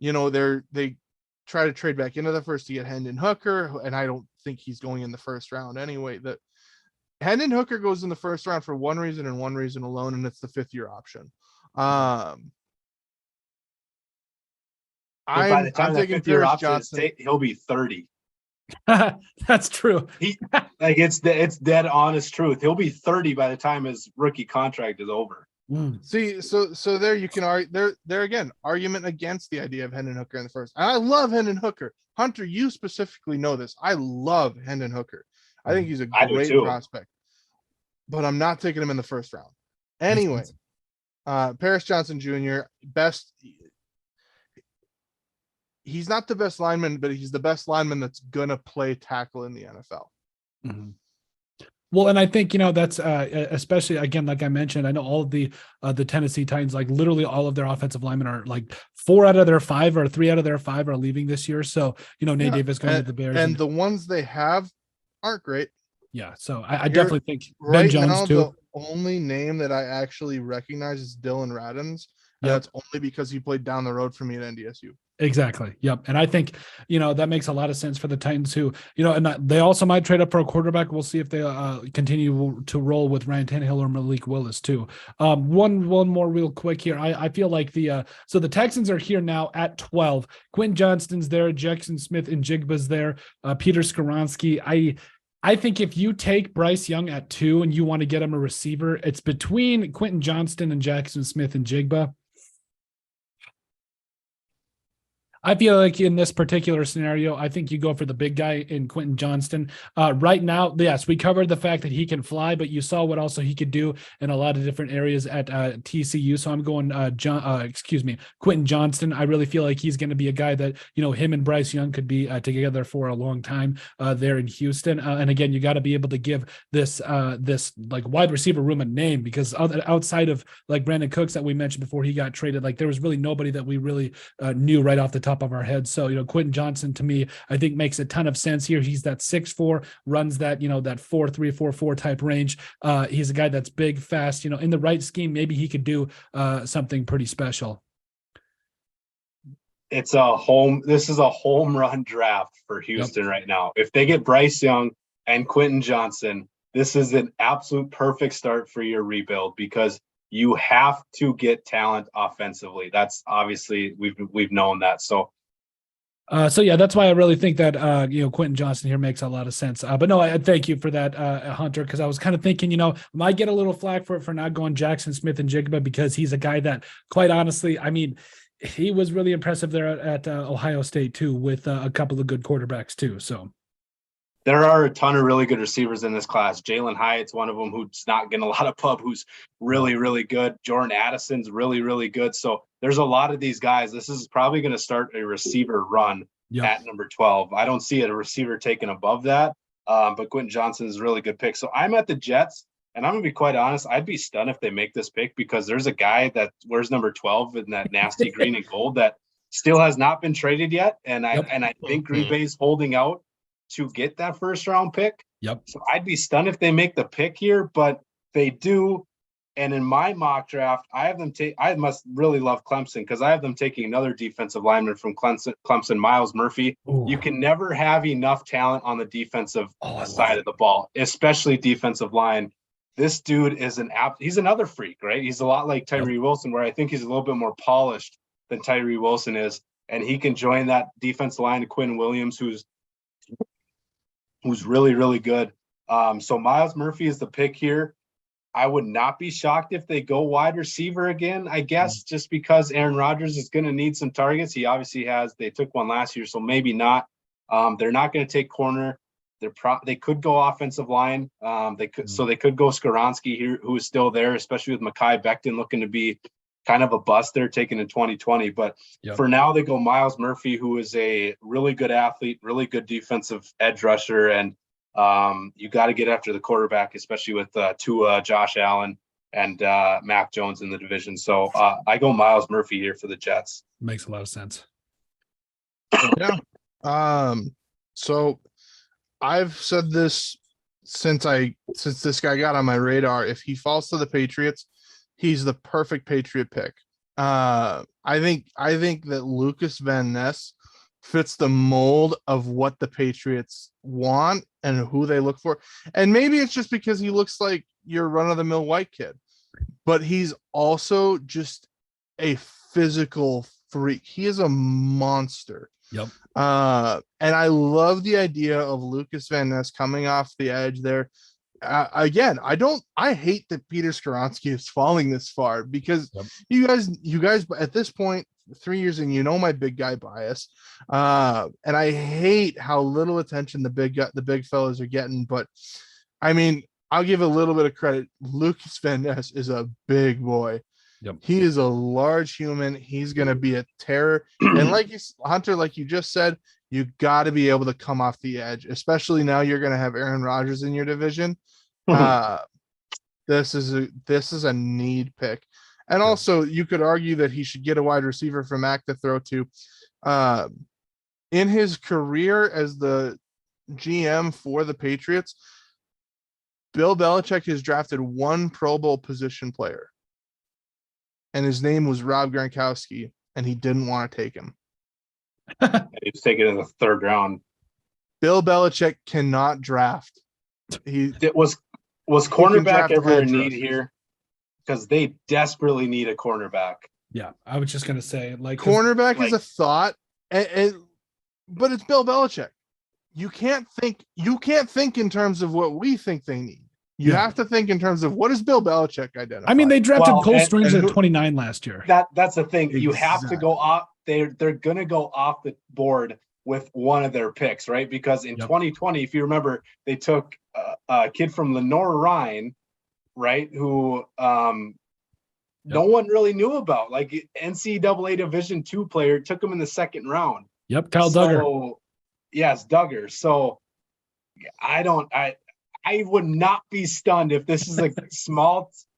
they try to trade back into the first to get Hendon Hooker, and I don't think he's going in the first round anyway. That Hendon Hooker goes in the first round for one reason and one reason alone, and it's the 5th-year option. By the time I'm taking Paris Johnson, he'll be 30. That's true. It's dead honest truth. He'll be 30 by the time his rookie contract is over. See, so there you can argue there again, argument against the idea of Hendon Hooker in the first. And I love Hendon Hooker. Hunter, you specifically know this. I love Hendon Hooker. I think he's a great prospect. but I'm not taking him in the first round. Anyway, Paris Johnson Jr. best. He's not the best lineman, but he's the best lineman that's gonna play tackle in the NFL. Mm-hmm. Well, and I think, that's especially, again, like I mentioned, I know all of the Tennessee Titans, like literally all of their offensive linemen are like 4 out of their 5 or 3 out of their 5 are leaving this year. So, Nate Davis going to the Bears. And the ones they have aren't great. Yeah. So I definitely think right Ben Jones now, too. the only name that I actually recognize is Dylan Radins. And that's only because he played down the road from me at NDSU. Exactly. Yep. And I think, that makes a lot of sense for the Titans who, and they also might trade up for a quarterback. We'll see if they continue to roll with Ryan Tannehill or Malik Willis too. One more real quick here. I feel like the Texans are here now at 12. Quentin Johnston's there. Jackson Smith and Jigba's there. Peter Skoronski. I think if you take Bryce Young at 2 and you want to get him a receiver, it's between Quentin Johnston and Jackson Smith and Jigba. I feel like in this particular scenario, I think you go for the big guy in Quentin Johnston. Right now, yes, we covered the fact that he can fly, but you saw what also he could do in a lot of different areas at TCU. So I'm going Quentin Johnston. I really feel like he's going to be a guy that, him and Bryce Young could be together for a long time there in Houston. And again, you got to be able to give this like wide receiver room a name, because outside of like Brandon Cooks that we mentioned before he got traded, like there was really nobody that we really knew right off the top of our heads. So, Quentin Johnson to me, I think makes a ton of sense here. He's that 6'4", runs that, that 4.3, 4.4 type range. He's a guy that's big, fast, in the right scheme, maybe he could do something pretty special. This is a home run draft for Houston right now. If they get Bryce Young and Quentin Johnson, this is an absolute perfect start for your rebuild, because you have to get talent offensively. That's obviously we've known that. So yeah, that's why I really think that Quentin Johnston here makes a lot of sense. But no, I thank you for that, Hunter, because I was kind of thinking, might get a little flack for not going Jackson Smith and Jigba, because he's a guy that, quite honestly, I mean, he was really impressive there at Ohio State too, with a couple of good quarterbacks too. So. There are a ton of really good receivers in this class. Jalen Hyatt's one of them who's not getting a lot of pub, who's really, really good. Jordan Addison's really, really good. So there's a lot of these guys. This is probably going to start a receiver run at number 12. I don't see a receiver taken above that, but Quentin Johnson is a really good pick. So I'm at the Jets, and I'm going to be quite honest. I'd be stunned if they make this pick, because there's a guy that wears number 12 in that nasty green and gold that still has not been traded yet. And I think Green Bay's holding out to get that first round pick. Yep. So I'd be stunned if they make the pick here, but they do. And in my mock draft, I have them I must really love Clemson, because I have them taking another defensive lineman from Clemson, Miles Murphy. Ooh. You can never have enough talent on the defensive side of the ball, especially defensive line. This dude is he's another freak, right? He's a lot like Tyree Wilson, where I think he's a little bit more polished than Tyree Wilson is. And he can join that defensive line to Quinn Williams, who's really, really good. So Miles Murphy is the pick here. I would not be shocked if they go wide receiver again, I guess, just because Aaron Rodgers is going to need some targets. He obviously has. They took one last year, so maybe not. They're not going to take corner. They could go offensive line. They could go Skoronski here, who is still there, especially with Mekhi Becton looking to be kind of a bust there, taken in 2020. But for now, they go Miles Murphy, who is a really good athlete, really good defensive edge rusher, and you got to get after the quarterback, especially with Tua, Josh Allen, and Mac Jones in the division. So I go Miles Murphy here for the Jets. Makes a lot of sense. Yeah. So I've said this since this guy got on my radar. If he falls to the Patriots, he's the perfect Patriot pick. I think that Lucas Van Ness fits the mold of what the Patriots want and who they look for. And maybe it's just because he looks like your run-of-the-mill white kid, but he's also just a physical freak. He is a monster. Yep. And I love the idea of Lucas Van Ness coming off the edge there. Again, I hate that Peter Skoronski is falling this far, because you guys at this point, 3 years in, my big guy bias. And I hate how little attention the big fellas are getting. But I mean, I'll give a little bit of credit. Lucas Van Ness is a big boy. Yep. He is a large human. He's going to be a terror. And like Hunter, like you just said, you got to be able to come off the edge, especially now you're going to have Aaron Rodgers in your division. This is a need pick. And also you could argue that he should get a wide receiver for Mac to throw to. In his career as the GM for the Patriots, Bill Belichick has drafted one Pro Bowl position player, and his name was Rob Gronkowski, and he didn't want to take him. He was taken in the 3rd round. Bill Belichick cannot draft. Was cornerback ever in need here? Because they desperately need a cornerback. Yeah, I was just gonna say, like, cornerback is a thought, but it's Bill Belichick. You can't think in terms of what we think they need. You have to think in terms of what does Bill Belichick identify. I mean, they drafted Cole Strange at 29 last year. That's the thing. Exactly. You have to go off. They're gonna go off the board with one of their picks, right? Because in 2020, if you remember, they took a kid from Lenore Rhine, right, who no one really knew about, like NCAA Division II player, took him in the 2nd round. Yep, Kyle Duggar. Yes, Duggar. So I would not be stunned if this is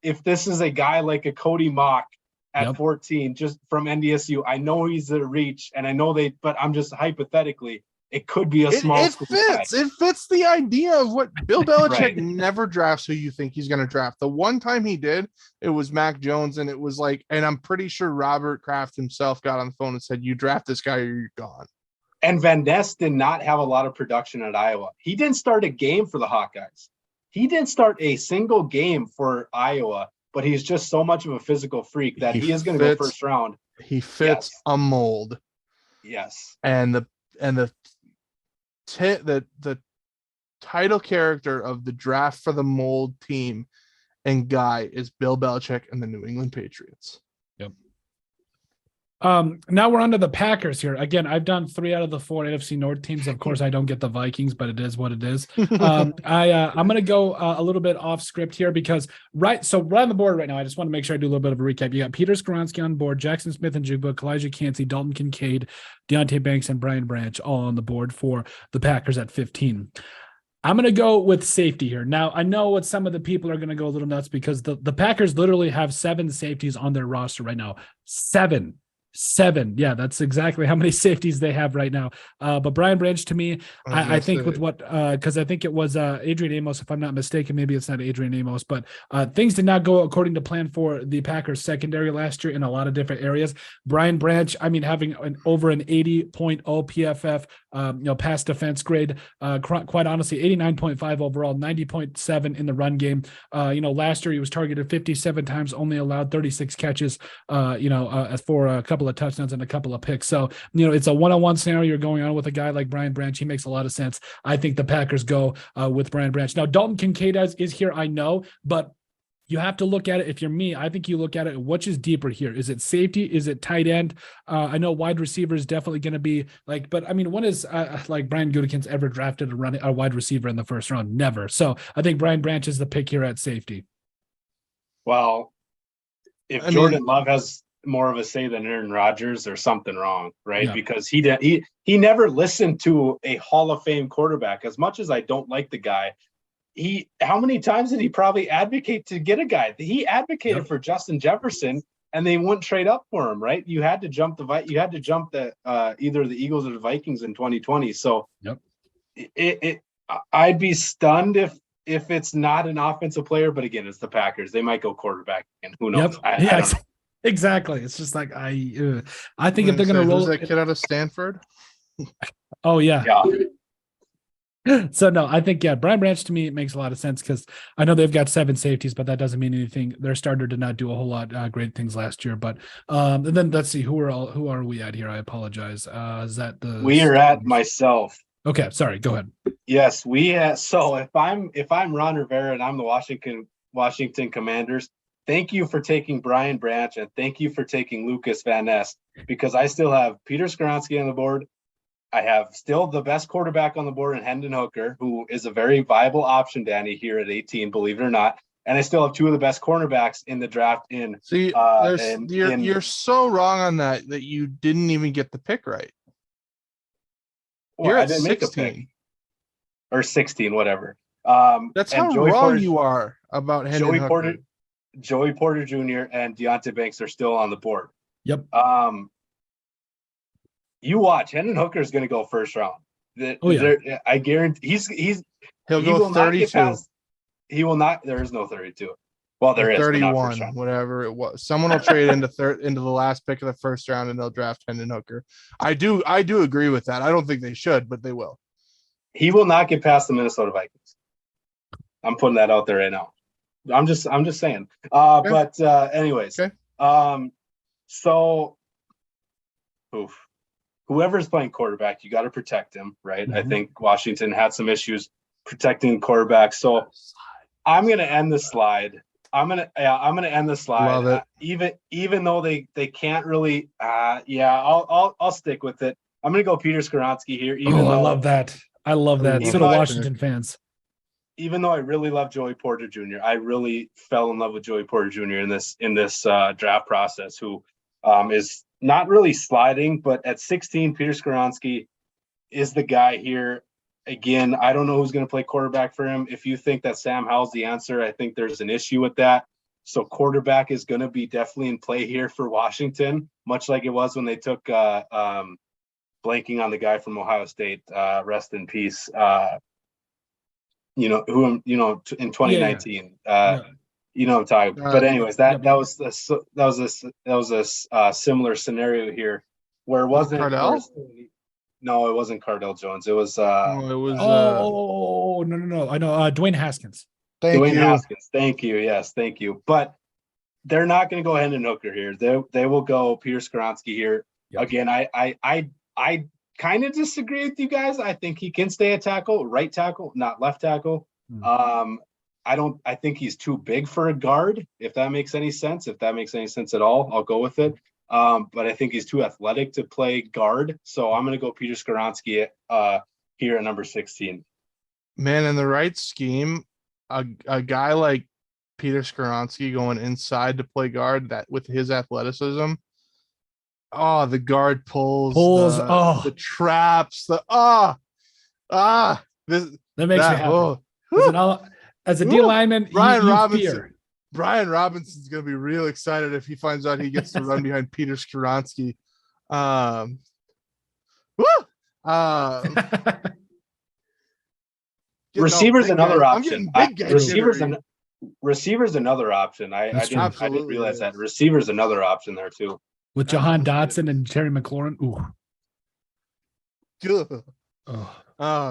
if this is a guy like a Cody Mock at 14, just from NDSU. I know he's a reach, and I know but I'm just hypothetically, it could be a small. It fits. It fits the idea of what Bill Belichick never drafts who you think he's going to draft. The one time he did, it was Mac Jones, and it was like, and I'm pretty sure Robert Kraft himself got on the phone and said, "You draft this guy or you're gone." And Van Ness did not have a lot of production at Iowa. He didn't start a game for the Hawkeyes. He didn't start a single game for Iowa, but he's just so much of a physical freak that he is going to go 1st round. He fits a mold. Yes. And the title character of the draft for the mold team and guy is Bill Belichick and the New England Patriots. Yep. Now we're on to the Packers here. Again, I've done 3 out of the 4 NFC North teams. Of course, I don't get the Vikings, but it is what it is. I'm going to go a little bit off script here because right on the board right now, I just want to make sure I do a little bit of a recap. You got Peter Skoronski on board, Jackson Smith and Jigba, Elijah Cansey, Dalton Kincaid, Deontay Banks, and Brian Branch all on the board for the Packers at 15. I'm going to go with safety here. Now, I know what some of the people are going to go a little nuts because the Packers literally have 7 safeties on their roster right now. 7. Yeah, that's exactly how many safeties they have right now. But Brian Branch, to me, I think with what, because I think it was Adrian Amos, if I'm not mistaken, maybe it's not Adrian Amos, but things did not go according to plan for the Packers secondary last year in a lot of different areas. Brian Branch, I mean, having over an 80.0 PFF, pass defense grade, quite honestly, 89.5 overall, 90.7 in the run game. Last year he was targeted 57 times, only allowed 36 catches, for a couple of touchdowns and a couple of picks. So, it's a one-on-one scenario you're going on with a guy like Brian Branch. He makes a lot of sense. I think the Packers go with Brian Branch. Now, Dalton Kincaid is here, I know, but you have to look at it. If you're me, I think you look at it, which is deeper here? Is it safety? Is it tight end? I know wide receiver is definitely going to be but I mean, when is like Brian Gutekunst ever drafted a wide receiver in the 1st round? Never. So I think Brian Branch is the pick here at safety. Well, if Jordan Love has more of a say than Aaron Rodgers, there's something wrong, right? Yeah. Because he never listened to a Hall of Fame quarterback. As much as I don't like the guy, how many times did he probably advocate to get a guy? He advocated for Justin Jefferson, and they wouldn't trade up for him, right? You had to jump either the Eagles or the Vikings in 2020. So I'd be stunned if it's not an offensive player, but again, it's the Packers. They might go quarterback, and who knows? I don't know. Exactly. It's just like I think if they're going to roll that kid out of Stanford. Oh yeah. So no, I think Brian Branch to me it makes a lot of sense because I know they've got 7 safeties, but that doesn't mean anything. Their starter did not do a whole lot great things last year. But and then let's see who are we at here? I apologize. Is that we are at myself? Okay, sorry. Go ahead. Yes, so if I'm Ron Rivera and I'm the Washington Commanders. Thank you for taking Brian Branch and thank you for taking Lucas Van Ness because I still have Peter Skoronski on the board, I have still the best quarterback on the board in Hendon Hooker, who is a very viable option, Danny, here at 18, believe it or not. And I still have two of the best cornerbacks in the draft in. See, you're so wrong on that you didn't even get the pick right. Well, I didn't make a pick. Or 16, whatever. That's how wrong you are about Hendon Hooker. Joey Porter Jr. and Deonte Banks are still on the board. Yep. You watch, Hendon Hooker is going to go first round. I guarantee he'll go 32. He will not. There is no 32. Well, there is 31, whatever it was. Someone will trade into the last pick of the first round, and they'll draft Hendon Hooker. I do agree with that. I don't think they should, but they will. He will not get past the Minnesota Vikings. I'm putting that out there right now. I'm just saying. Okay. But anyways, okay. So whoever's playing quarterback, you got to protect him, right? Mm-hmm. I think Washington had some issues protecting quarterback. So I'm going to end the slide. I'm going to end the slide. Love it. Even though they can't really, I'll stick with it. I'm going to go Peter Skoronski here. I love that. I love that. So do Washington fans. Even though I really love Joey Porter Jr., I really fell in love with Joey Porter Jr. in this draft process, who is not really sliding, but at 16, Peter Skoronski is the guy here. Again, I don't know who's going to play quarterback for him. If you think that Sam Howell's the answer, I think there's an issue with that. So quarterback is going to be definitely in play here for Washington, much like it was when they took blanking on the guy from Ohio State, rest in peace. In 2019, you know what I'm talking about. But anyways, that was a similar scenario here where it wasn't Cardell. No, it wasn't Cardell Jones. It was. No. I know. Dwayne Haskins. Haskins. Thank you. Yes, thank you. But they're not going to go Hendon Hooker here. They will go Peter Skoronski here. Yep. Again, I kind of disagree with you guys. I think he can stay at tackle, right tackle, not left tackle. I think he's too big for a guard, if that makes any sense. If that makes any sense at all, I'll go with it. But I think he's too athletic to play guard. So I'm going to go Peter Skoronski here at number 16. Man, in the right scheme, a guy like Peter Skoronski going inside to play guard, that with his athleticism, the guard pulls, the traps, that makes me happy. As a D lineman, Brian Robinson's going to be real excited if he finds out he gets to run behind Peter Skoronski. Receiver's another option. Receiver's another option. I didn't realize that. Receiver's another option there too. With Jahan Dotson and Terry McLaurin. Ooh.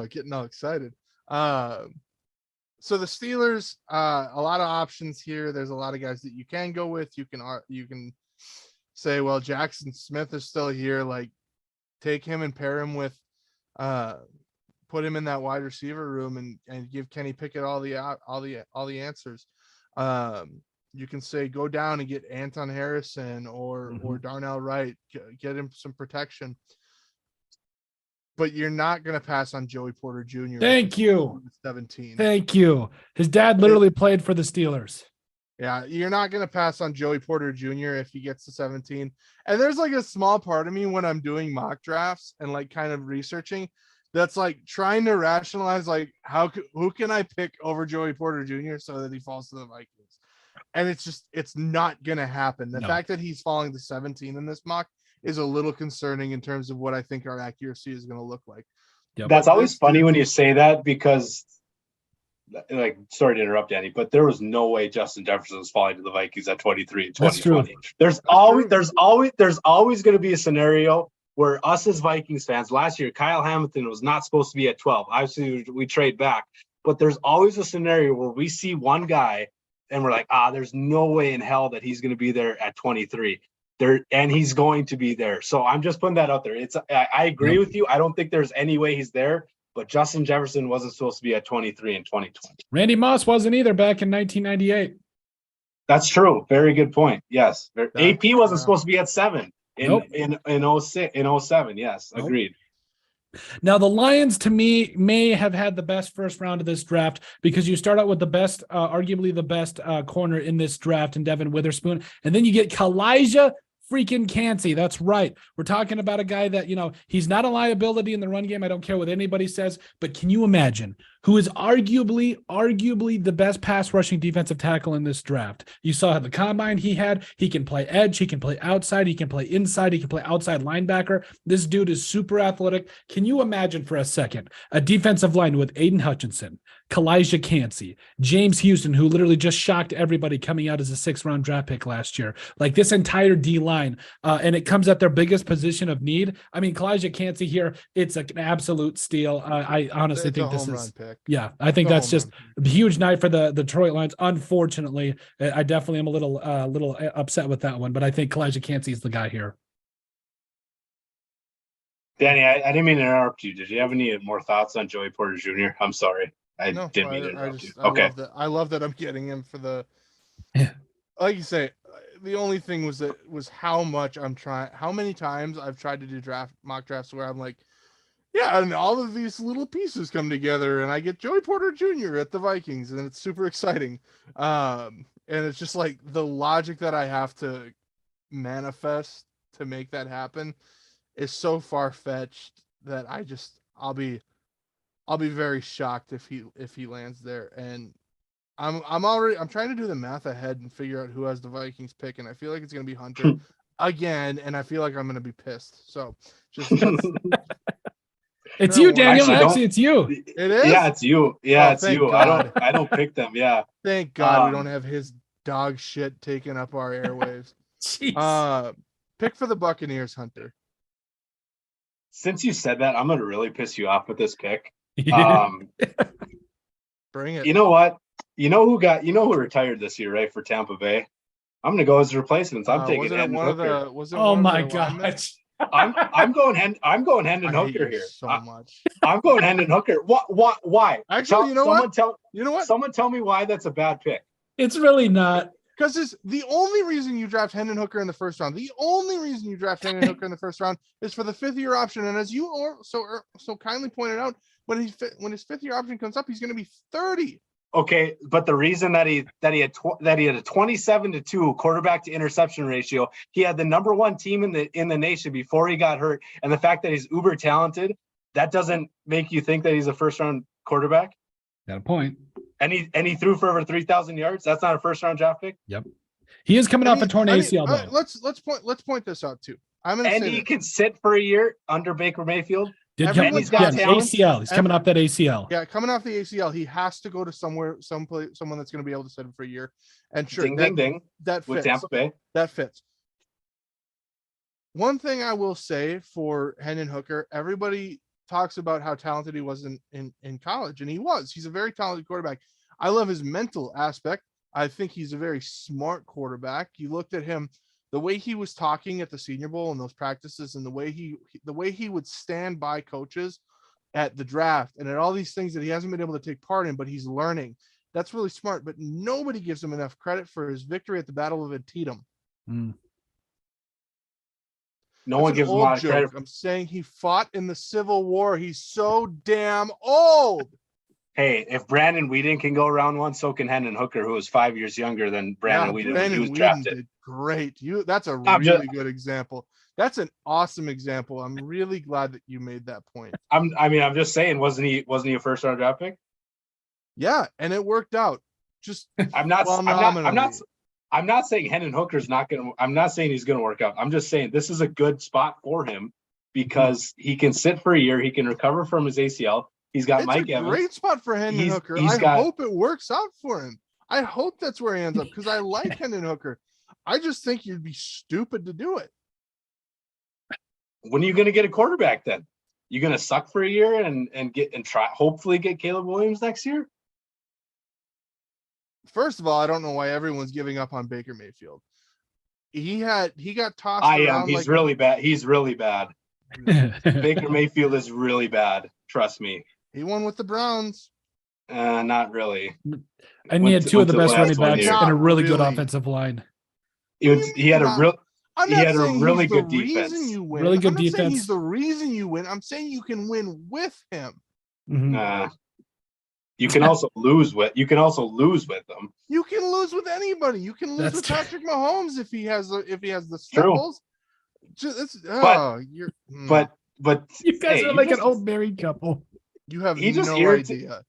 Getting all excited. So the Steelers, a lot of options here. There's a lot of guys that you can go with. You can say, well, Jackson Smith is still here. Like, take him and pair him with, put him in that wide receiver room and give Kenny Pickett all the answers. You can say go down and get Anton Harrison or Darnell Wright, get him some protection. But you're not going to pass on Joey Porter Jr. Thank you. 17. Thank you. His dad literally played for the Steelers. Yeah, you're not going to pass on Joey Porter Jr. if he gets to 17. And there's like a small part of me when I'm doing mock drafts and like kind of researching that's like trying to rationalize like who can I pick over Joey Porter Jr. so that he falls to the Vikings. And it's not going to happen. The fact that he's falling to 17 in this mock is a little concerning in terms of what I think our accuracy is going to look like. Yep. That's always funny when you say that because, like, sorry to interrupt, Danny, but there was no way Justin Jefferson was falling to the Vikings at 23 in 2020. There's always going to be a scenario where us as Vikings fans, last year, Kyle Hamilton was not supposed to be at 12. Obviously, we trade back, but there's always a scenario where we see one guy and we're like, there's no way in hell that he's going to be there at 23. And he's going to be there. So I'm just putting that out there. I agree with you. I don't think there's any way he's there, but Justin Jefferson wasn't supposed to be at 23 in 2020. Randy Moss wasn't either back in 1998. That's true. Very good point. Yes. AP wasn't supposed to be at 7 in 06, in 07. Yes. Agreed. Now, the Lions, to me, may have had the best first round of this draft because you start out with the best, arguably the best corner in this draft in Devin Witherspoon, and then you get Kalijah freaking Cansey. That's right. We're talking about a guy that, he's not a liability in the run game. I don't care what anybody says, but can you imagine who is arguably the best pass rushing defensive tackle in this draft? You saw the combine he had. He can play edge. He can play outside. He can play inside. He can play outside linebacker. This dude is super athletic. Can you imagine for a second a defensive line with Aiden Hutchinson, Kalijah Cansey, James Houston, who literally just shocked everybody coming out as a 6th round draft pick last year, like this entire D line, and it comes at their biggest position of need. I mean, Kalijah Cansey here, it's an absolute steal. I honestly think this is, yeah, I think that's just a huge night for the Detroit Lions. Unfortunately, I definitely am a little upset with that one, but I think Kalijah Cansey is the guy here. Danny, I didn't mean to interrupt you. Did you have any more thoughts on Joey Porter Jr.? I'm sorry. I didn't mean to interrupt you. Okay. I love that I'm getting him for the, like you say, the only thing was how many times I've tried to do mock drafts where I'm like, yeah, and all of these little pieces come together and I get Joey Porter Jr. at the Vikings and it's super exciting. And it's just like the logic that I have to manifest to make that happen is so far-fetched that I'll be very shocked if he lands there. And I'm trying to do the math ahead and figure out who has the Vikings pick, and I feel like it's gonna be Hunter again, and I feel like I'm gonna be pissed. So just it's you, Daniel. Actually, it's you. It is. Yeah, it's you. Yeah, it's you. God. I don't pick them. Yeah. Thank God we don't have his dog shit taking up our airwaves. Jeez. Pick for the Buccaneers, Hunter. Since you said that, I'm gonna really piss you off with this pick. Bring it. You know what? You know who retired this year, right? For Tampa Bay. I'm gonna go as replacements. I'm taking Hendon Hooker. Oh my gosh. I'm going Hendon Hooker here. So much. I'm going Hendon Hooker. Why? Actually, Someone tell me why that's a bad pick. It's really not. Because it's the only reason you draft Hendon Hooker in the first round. The only reason you draft Hendon Hooker in the first round is for the 5th-year option. And as you so kindly pointed out, when his 5th-year option comes up, he's going to be 30. Okay, but the reason that he had a 27-2 quarterback to interception ratio, he had the number 1 team in the nation before he got hurt, and the fact that he's uber talented, that doesn't make you think that he's a first-round quarterback? Got a point. And he threw for over 3,000 yards. That's not a first-round draft pick. Yep, he is coming off a torn ACL. Let's point this out too. He can sit for a year under Baker Mayfield. ACL. He's coming off that ACL. Yeah, coming off the ACL, he has to go to someone that's going to be able to sit him for a year. And sure, ding. That fits. With Tampa Bay. That fits. One thing I will say for Hendon Hooker, everybody talks about how talented he was in college, and he was. He's a very talented quarterback. I love his mental aspect. I think he's a very smart quarterback. You looked at him, the way he was talking at the Senior Bowl and those practices, and the way he would stand by coaches at the draft and at all these things that he hasn't been able to take part in, but he's learning. That's really smart, but nobody gives him enough credit for his victory at the Battle of Antietam. No one gives him a lot of credit. I'm saying he fought in the Civil War. He's so damn old. Hey, if Brandon Weeden can go round 1, so can Hendon Hooker, who is 5 years younger than Brandon Weeden when he was drafted. Did great. That's a really good example. That's an awesome example. I'm really glad that you made that point. I'm just saying, wasn't he a first round draft pick? Yeah, and it worked out. I'm not saying Hendon Hooker's not gonna. I'm not saying he's gonna work out. I'm just saying this is a good spot for him because he can sit for a year. He can recover from his ACL. He's got Mike Evans. Great spot for Hendon Hooker. I hope it works out for him. I hope that's where he ends up because I like Hendon Hooker. I just think you'd be stupid to do it. When are you going to get a quarterback then? You going to suck for a year and hopefully get Caleb Williams next year? First of all, I don't know why everyone's giving up on Baker Mayfield. He got tossed around. He's really bad. He's really bad. Baker Mayfield is really bad. Trust me. He won with the Browns. Not really. And he had 2 of the best running backs and a really good offensive line. He had a real. I'm he not had a saying really he's the good reason defense. you win. Really good I'm not saying he's defense. the reason you win. I'm saying you can win with him. Mhm. You can also lose with them. You can lose with anybody. You can lose That's with true. Patrick Mahomes if he has the True. sniffles. You're But You guys hey, are like an old married couple. you have he just no irritated. idea.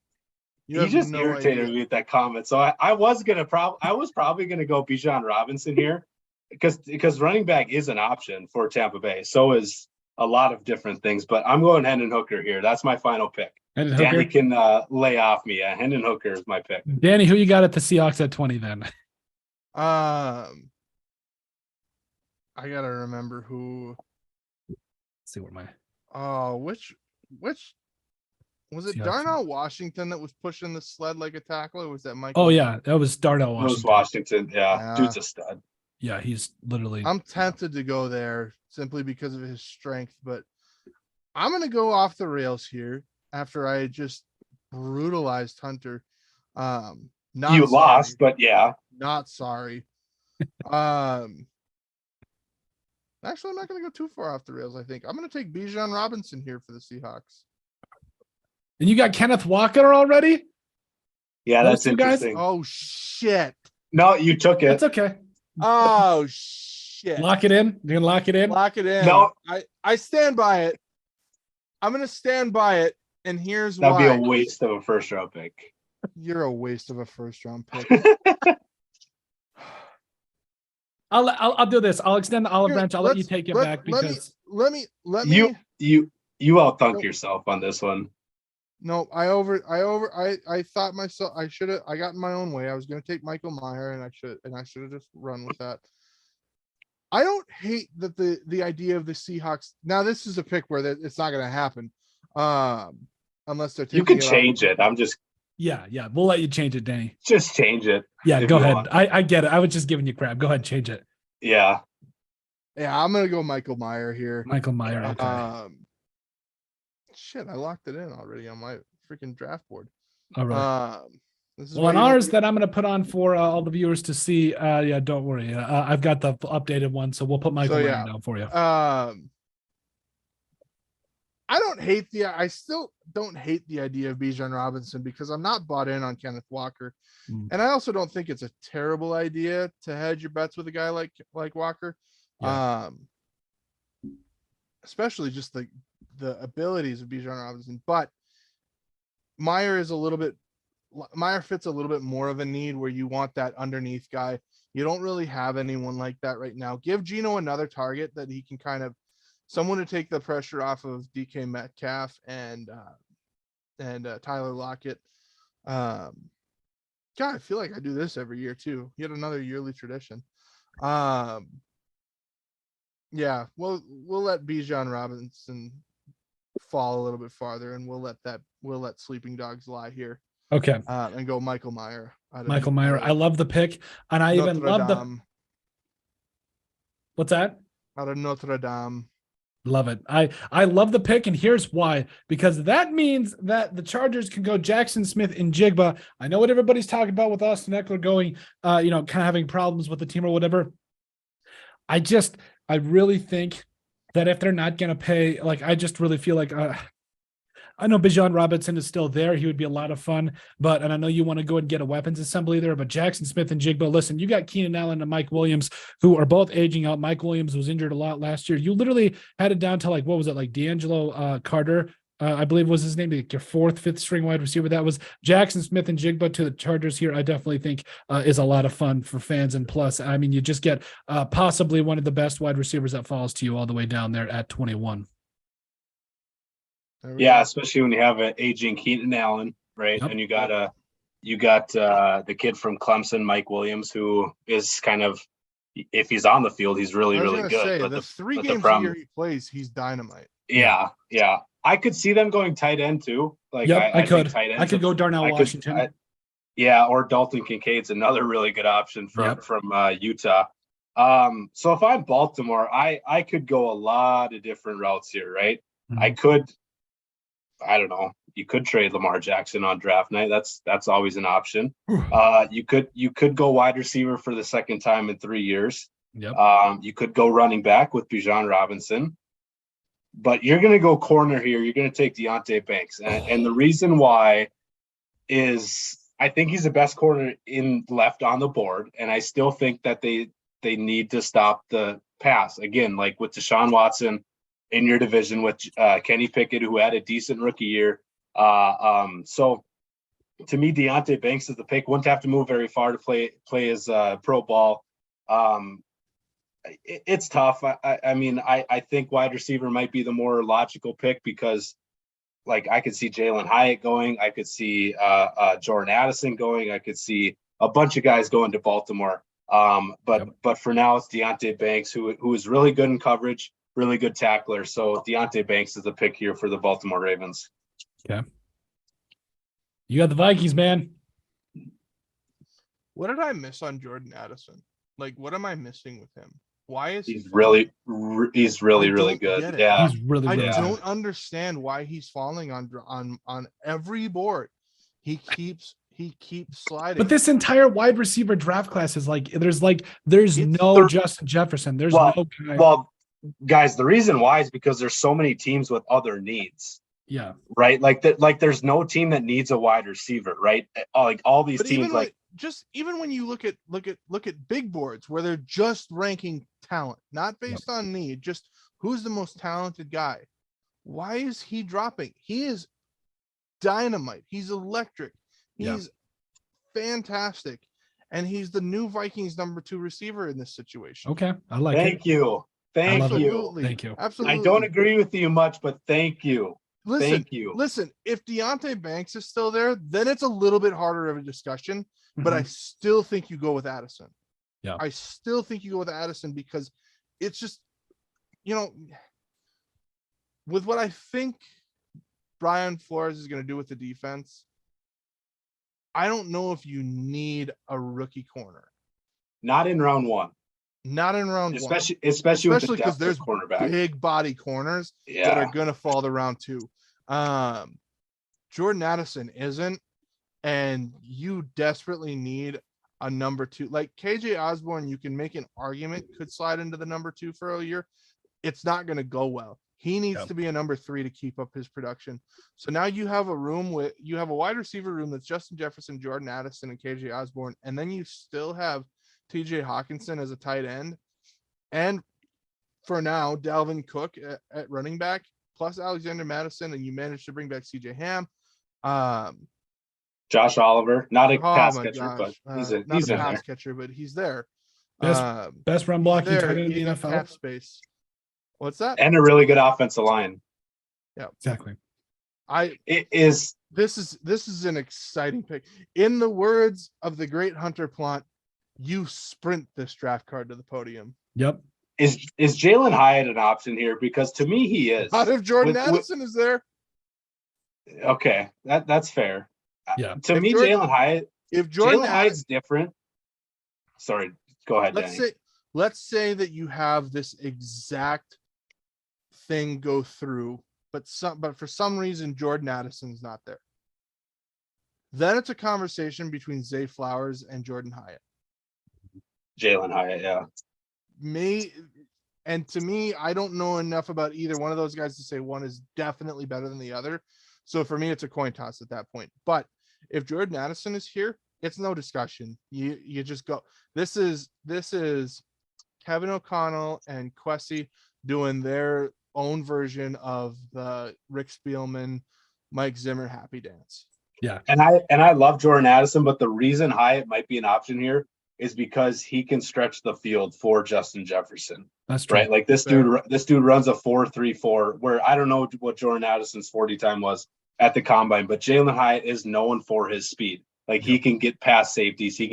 He just irritated me with that comment. So I was probably gonna go Bijan Robinson here because running back is an option for Tampa Bay. So is a lot of different things. But I'm going Hendon Hooker here. That's my final pick. Hendon Danny Hooker. can lay off me. Yeah, Hendon Hooker is my pick. Danny, who you got at the Seahawks at 20 then? I gotta remember who. Let's see what my Which was it? Seahawks. Darnell Washington that was pushing the sled like a tackle, or was that Mike? Oh yeah, that was Darnell It was Washington. Washington. Yeah, dude's a stud. Yeah, he's literally. I'm tempted to go there simply because of his strength, but I'm gonna go off the rails here after I just brutalized Hunter. You lost, but yeah. Not sorry. Actually, I'm not going to go too far off the rails. I think I'm going to take Bijan Robinson here for the Seahawks. And you got Kenneth Walker already? Yeah, Those that's two guys? interesting. Oh shit! No, you took it. That's okay. Oh shit! Lock it in. You can lock it in. Lock it in. No. I stand by it. I'm going to stand by it, and here's That'd why. be a waste of a first round pick. You're a waste of a first round pick. I'll do this. I'll extend the olive Here, branch. I'll let you take it back because let me you out-thunk Nope. yourself on this one. No, I thought myself I got in my own way. I was gonna take Michael Meyer and I should have just run with that. I don't hate that the idea of the Seahawks. Now this is a pick where it's not gonna happen. Unless they're taking You can it change it. I'm just yeah, we'll let you change it, Danny. just change it. Yeah, if go you ahead. want. I get it. I was just giving you crap. Go ahead, change it. Yeah. Yeah, I'm gonna go Michael Meyer here. Michael Meyer. Okay. Shit, I locked it in already on my freaking draft board. All right. This is Well, on ours that I'm going to put on for all the viewers to see. Yeah, don't worry. I've got the updated one, so we'll put Michael Meyer down for you. I still don't hate the idea of Bijan Robinson because I'm not bought in on Kenneth Walker. And I also don't think it's a terrible idea to hedge your bets with a guy like Walker. Yeah. Especially just the abilities of Bijan Robinson. But Meyer fits a little bit more of a need where you want that underneath guy. You don't really have anyone like that right now. Give Geno another target that he can kind of someone to take the pressure off of DK Metcalf and Tyler Lockett. God, I feel like I do this every year too. Yet another yearly tradition. Yeah, we'll let Bijan Robinson fall a little bit farther, and we'll let sleeping dogs lie here. Okay. And go Michael Meyer. Michael Meyer. I love the pick, and I even love the. What's that? Out of Notre Dame. Love it. I love the pick, and here's why. Because that means that the Chargers can go Jackson Smith and Jigba. I know what everybody's talking about with Austin Eckler going, kind of having problems with the team or whatever. I really think that if they're not going to pay, I just really feel like I know Bijan Robinson is still there. He would be a lot of fun, and I know you want to go and get a weapons assembly there, but Jackson Smith and Jigba, listen, you got Keenan Allen and Mike Williams, who are both aging out. Mike Williams was injured a lot last year. You literally had it down to what was it? D'Angelo Carter, I believe was his name, your fourth, fifth string wide receiver. That was Jackson Smith and Jigba to the Chargers here. I definitely think is a lot of fun for fans. And plus, I mean, you just get possibly one of the best wide receivers that falls to you all the way down there at 21. Yeah, especially when you have an aging Keenan Allen, right? Yep. And you got the kid from Clemson, Mike Williams, who is kind of, if he's on the field, he's really good. But the 3 games a year he plays, he's dynamite. Yeah. I could see them going tight end too. I could go Darnell Washington. Or Dalton Kincaid's another really good option from Utah. So if I'm Baltimore, I could go a lot of different routes here, right? Mm-hmm. I don't know. You could trade Lamar Jackson on draft night. That's always an option. You could go wide receiver for the second time in 3 years. Yep. You could go running back with Bijan Robinson, but you're going to go corner here. You're going to take Deonte Banks. And the reason why is I think he's the best corner in left on the board. And I still think that they need to stop the pass again, like with Deshaun Watson in your division with Kenny Pickett, who had a decent rookie year. So to me, Deonte Banks is the pick. Wouldn't have to move very far to play his pro ball. It's tough. I mean, I think wide receiver might be the more logical pick because, like, I could see Jalen Hyatt going. I could see Jordan Addison going. I could see a bunch of guys going to Baltimore. But for now, it's Deonte Banks, who is really good in coverage, really good tackler. So Deonte Banks is the pick here for the Baltimore Ravens. Okay. You got the Vikings, man. What did I miss on Jordan Addison? Like, what am I missing with him? Why is he's really good? Yeah, he's really I good. don't understand why he's falling on every board. He keeps sliding. But this entire wide receiver draft class is like there's Justin Jefferson. There's no guy. Well, guys, the reason why is because there's so many teams with other needs. Yeah. Right. Like that. Like there's no team that needs a wide receiver. Right. Like all these teams. Even when you look at big boards where they're just ranking talent, not based on need, just who's the most talented guy. Why is he dropping? He is dynamite. He's electric. He's fantastic. And he's the new Vikings #2 receiver in this situation. Okay. I like Thank you. Thank you. Thank you. Absolutely. I don't agree with you much, but thank you. Thank you. Listen, if Deonte Banks is still there, then it's a little bit harder of a discussion, but I still think you go with Addison. Yeah. I still think you go with Addison because it's just, with what I think Brian Flores is going to do with the defense, I don't know if you need a rookie corner. Not in round one. Not in round especially one. Especially because there's cornerback. Big body corners that are going to fall to round 2. Jordan Addison isn't, and you desperately need a #2. Like KJ Osborne, you can make an argument could slide into the #2 for a year. It's not going to go well. He needs to be a #3 to keep up his production. So now you have a wide receiver room that's Justin Jefferson, Jordan Addison, and KJ Osborne, and then you still have TJ Hawkinson as a tight end. And for now, Dalvin Cook at running back, plus Alexander Madison, and you managed to bring back CJ Ham. Josh Oliver, not a pass catcher, but he's not a pass catcher, but he's there. Best run blocking tight end in the NFL. Cap space. What's that? And a really good offensive line. Yeah, exactly. This is an exciting pick. In the words of the great Hunter Plant, you sprint this draft card to the podium. Yep. Is Jalen Hyatt an option here? Because to me, he is. Not if Jordan Addison is there. Okay, that's fair. Yeah. To me, Jalen Hyatt. If Jalen Hyatt's different. Sorry, go ahead, Danny. Let's say that you have this exact thing go through, but for some reason Jordan Addison's not there. Then it's a conversation between Zay Flowers and Jordan Hyatt. Jalen Hyatt, yeah. And to me, I don't know enough about either one of those guys to say one is definitely better than the other. So for me, it's a coin toss at that point. But if Jordan Addison is here, it's no discussion. You just go. This is Kevin O'Connell and Kwesi doing their own version of the Rick Spielman, Mike Zimmer happy dance. Yeah. And I love Jordan Addison, but the reason Hyatt might be an option here is because he can stretch the field for Justin Jefferson. That's true. Right. Like this dude runs a 4.34, where I don't know what Jordan Addison's 40 time was at the combine, but Jalen Hyatt is known for his speed. Like he can get past safeties, he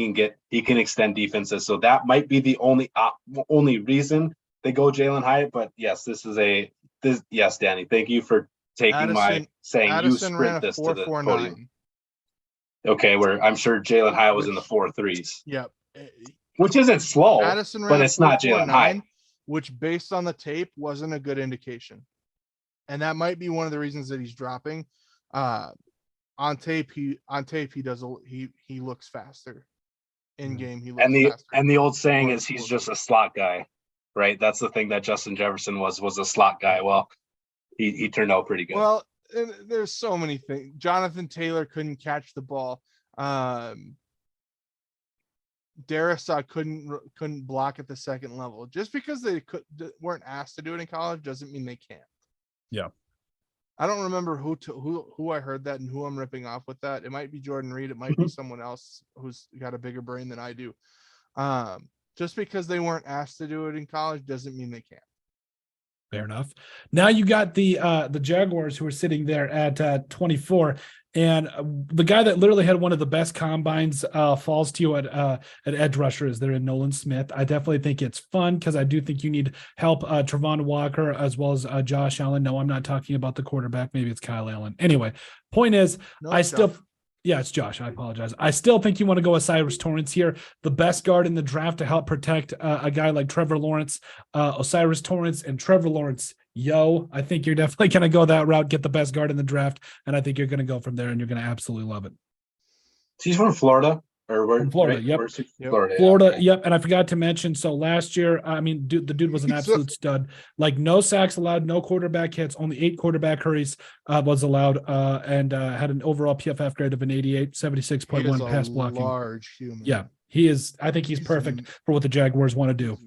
can extend defenses. So that might be the only reason they go Jalen Hyatt. But yes, yes, Danny, thank you for taking Addison you sprint this to the 4.49. podium. Okay, where I'm sure Jalen Hyatt was in the 4.3s. Yep. Which isn't slow, Addison ran but it's not Jalen Hyatt. Which based on the tape wasn't a good indication. And that might be one of the reasons that he's dropping. On tape he looks faster. in game. He looks and the old saying Or- is he's just a slot guy, right? That's the thing that Justin Jefferson was a slot guy. Well, he turned out pretty good. Well, and there's so many things. Jonathan Taylor couldn't catch the ball. Darrisaw couldn't block at the second level. Just because they weren't asked to do it in college doesn't mean they can't. Yeah. I don't remember who I heard that and who I'm ripping off with that. It might be Jordan Reed. It might be someone else who's got a bigger brain than I do. Just because they weren't asked to do it in college doesn't mean they can't. Fair enough. Now you got the Jaguars who are sitting there at 24, and the guy that literally had one of the best combines falls to you at edge rusher is there in Nolan Smith. I definitely think it's fun because I do think you need help Travon Walker as well as Josh Allen. No, I'm not talking about the quarterback. Maybe it's Kyle Allen. Anyway, point is, No, I still. Josh. Yeah, it's Josh. I apologize. I still think you want to go with Cyrus Torrance here, the best guard in the draft to help protect a guy like Trevor Lawrence, Osiris Torrance, and Trevor Lawrence. I think you're definitely going to go that route, get the best guard in the draft, and I think you're going to go from there, and you're going to absolutely love it. He's from Florida, or where? From Florida, right? yep. Where's he? Florida, Florida, yeah. yep. And I forgot to mention, so last year, I mean, the dude was an absolute stud. Like no sacks allowed, no quarterback hits, only 8 quarterback hurries was allowed, and had an overall PFF grade of an 88, 76.1 pass blocking. Large human. Yeah, he is. I think he's perfect for what the Jaguars want to do.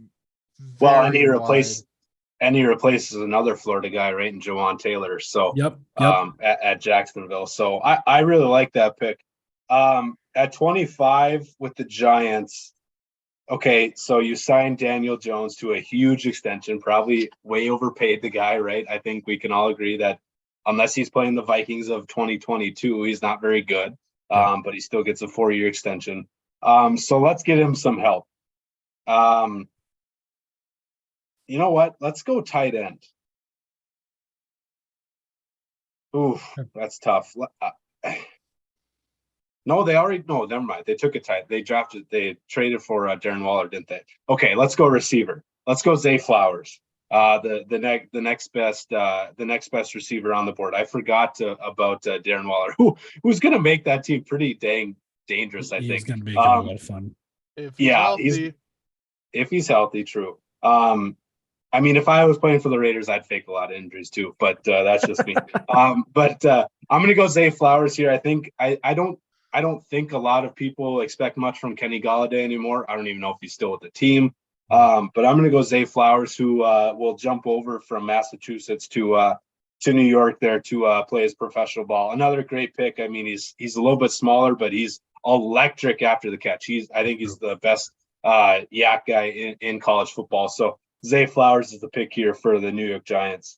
Well, and he replaces another Florida guy, right, in Jawan Taylor. So Yep. At Jacksonville. So I really like that pick. At 25 with the Giants. Okay, so you signed Daniel Jones to a huge extension, probably way overpaid the guy, right? I think we can all agree that unless he's playing the Vikings of 2022, he's not very good. But he still gets a 4-year extension. So let's get him some help. You know what? Let's go tight end. Oof, that's tough. No, never mind. They took it tight. They traded for Darren Waller, didn't they? Okay, let's go receiver. Let's go Zay Flowers. The next best receiver on the board. I forgot about Darren Waller, who's going to make that team pretty dang dangerous. I think he's going to be a lot of fun. If he's healthy, true. I mean, if I was playing for the Raiders, I'd fake a lot of injuries too, but that's just me. I'm going to go Zay Flowers here. I think I don't think a lot of people expect much from Kenny Golladay anymore. I don't even know if he's still with the team. But I'm going to go Zay Flowers, who will jump over from Massachusetts to New York there to play his professional ball. Another great pick. I mean, he's a little bit smaller, but he's electric after the catch. I think he's the best yak guy in college football. So Zay Flowers is the pick here for the New York Giants.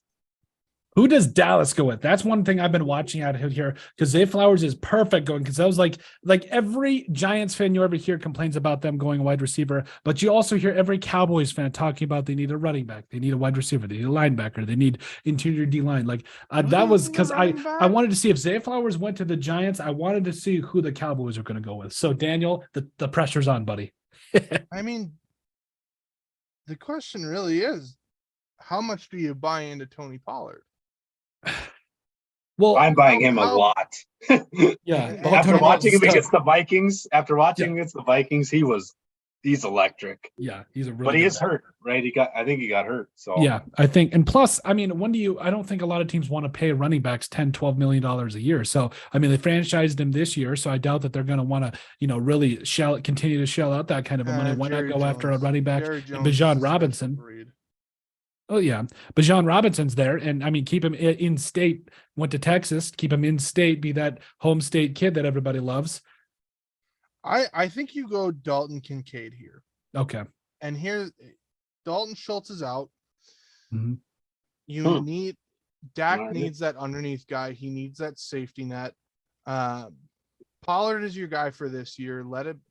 Who does Dallas go with? That's one thing I've been watching out here because Zay Flowers is perfect going because I was like every Giants fan you ever hear complains about them going wide receiver, but you also hear every Cowboys fan talking about they need a running back, they need a wide receiver, they need a linebacker, they need interior D line. Like that was because I wanted to see if Zay Flowers went to the Giants. I wanted to see who the Cowboys are going to go with. So Daniel, the pressure's on, buddy. I mean, the question really is, how much do you buy into Tony Pollard? Well, I'm buying him a lot. Yeah. After watching him against the Vikings, he's electric. Yeah, he's a really but he is hurt, right? I think he got hurt. So yeah, I think, and plus, I mean, I don't think a lot of teams want to pay running backs $10-12 million a year. So I mean, they franchised him this year, so I doubt that they're going to want to, really continue to shell out that kind of money. Why not go after a running back, Bijan Robinson? Oh yeah, Bijan Robinson's there, and I mean, keep him in state. Went to Texas, keep him in state. Be that home state kid that everybody loves. I think you go Dalton Kincaid here. Okay. And here, Dalton Schultz is out. Mm-hmm. You need Dak needs that underneath guy. He needs that safety net. Pollard is your guy for this year.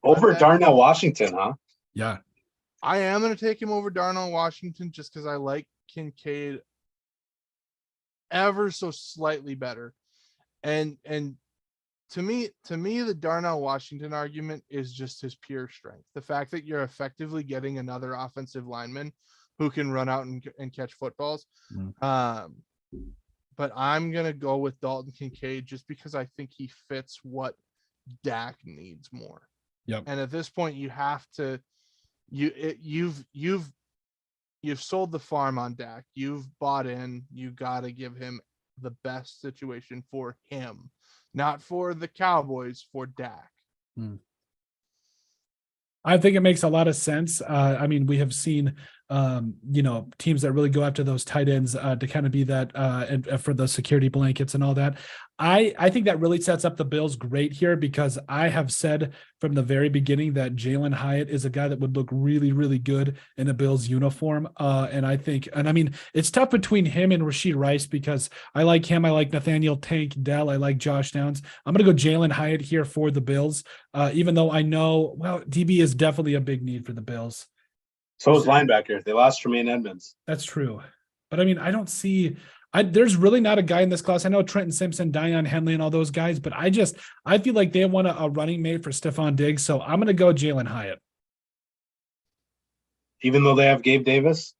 Over Darnell Washington, huh? Yeah. I am going to take him over Darnell Washington just because I like Kincaid ever so slightly better. And to me, the Darnell Washington argument is just his pure strength. The fact that you're effectively getting another offensive lineman who can run out and catch footballs. But I'm going to go with Dalton Kincaid just because I think he fits what Dak needs more. Yep. And at this point, you have to, you've sold the farm on Dak. You've bought in. You got to give him the best situation for him, not for the Cowboys, for Dak. I think it makes a lot of sense. I mean, we have seen, teams that really go after those tight ends to kind of be that and for the security blankets and all that. I think that really sets up the Bills great here, because I have said from the very beginning that Jalen Hyatt is a guy that would look really, really good in a Bills uniform. And I mean, it's tough between him and Rashid Rice, because I like him. I like Nathaniel Tank Dell. I like Josh Downs. I'm going to go Jalen Hyatt here for the Bills, even though I know, well, DB is definitely a big need for the Bills. So is linebacker. They lost Tremaine Edmonds. That's true. But I mean, I don't see, there's really not a guy in this class. I know Trenton Simpson, Dion Henley, and all those guys, but I feel like they want a running mate for Stephon Diggs. So I'm going to go Jalen Hyatt. Even though they have Gabe Davis?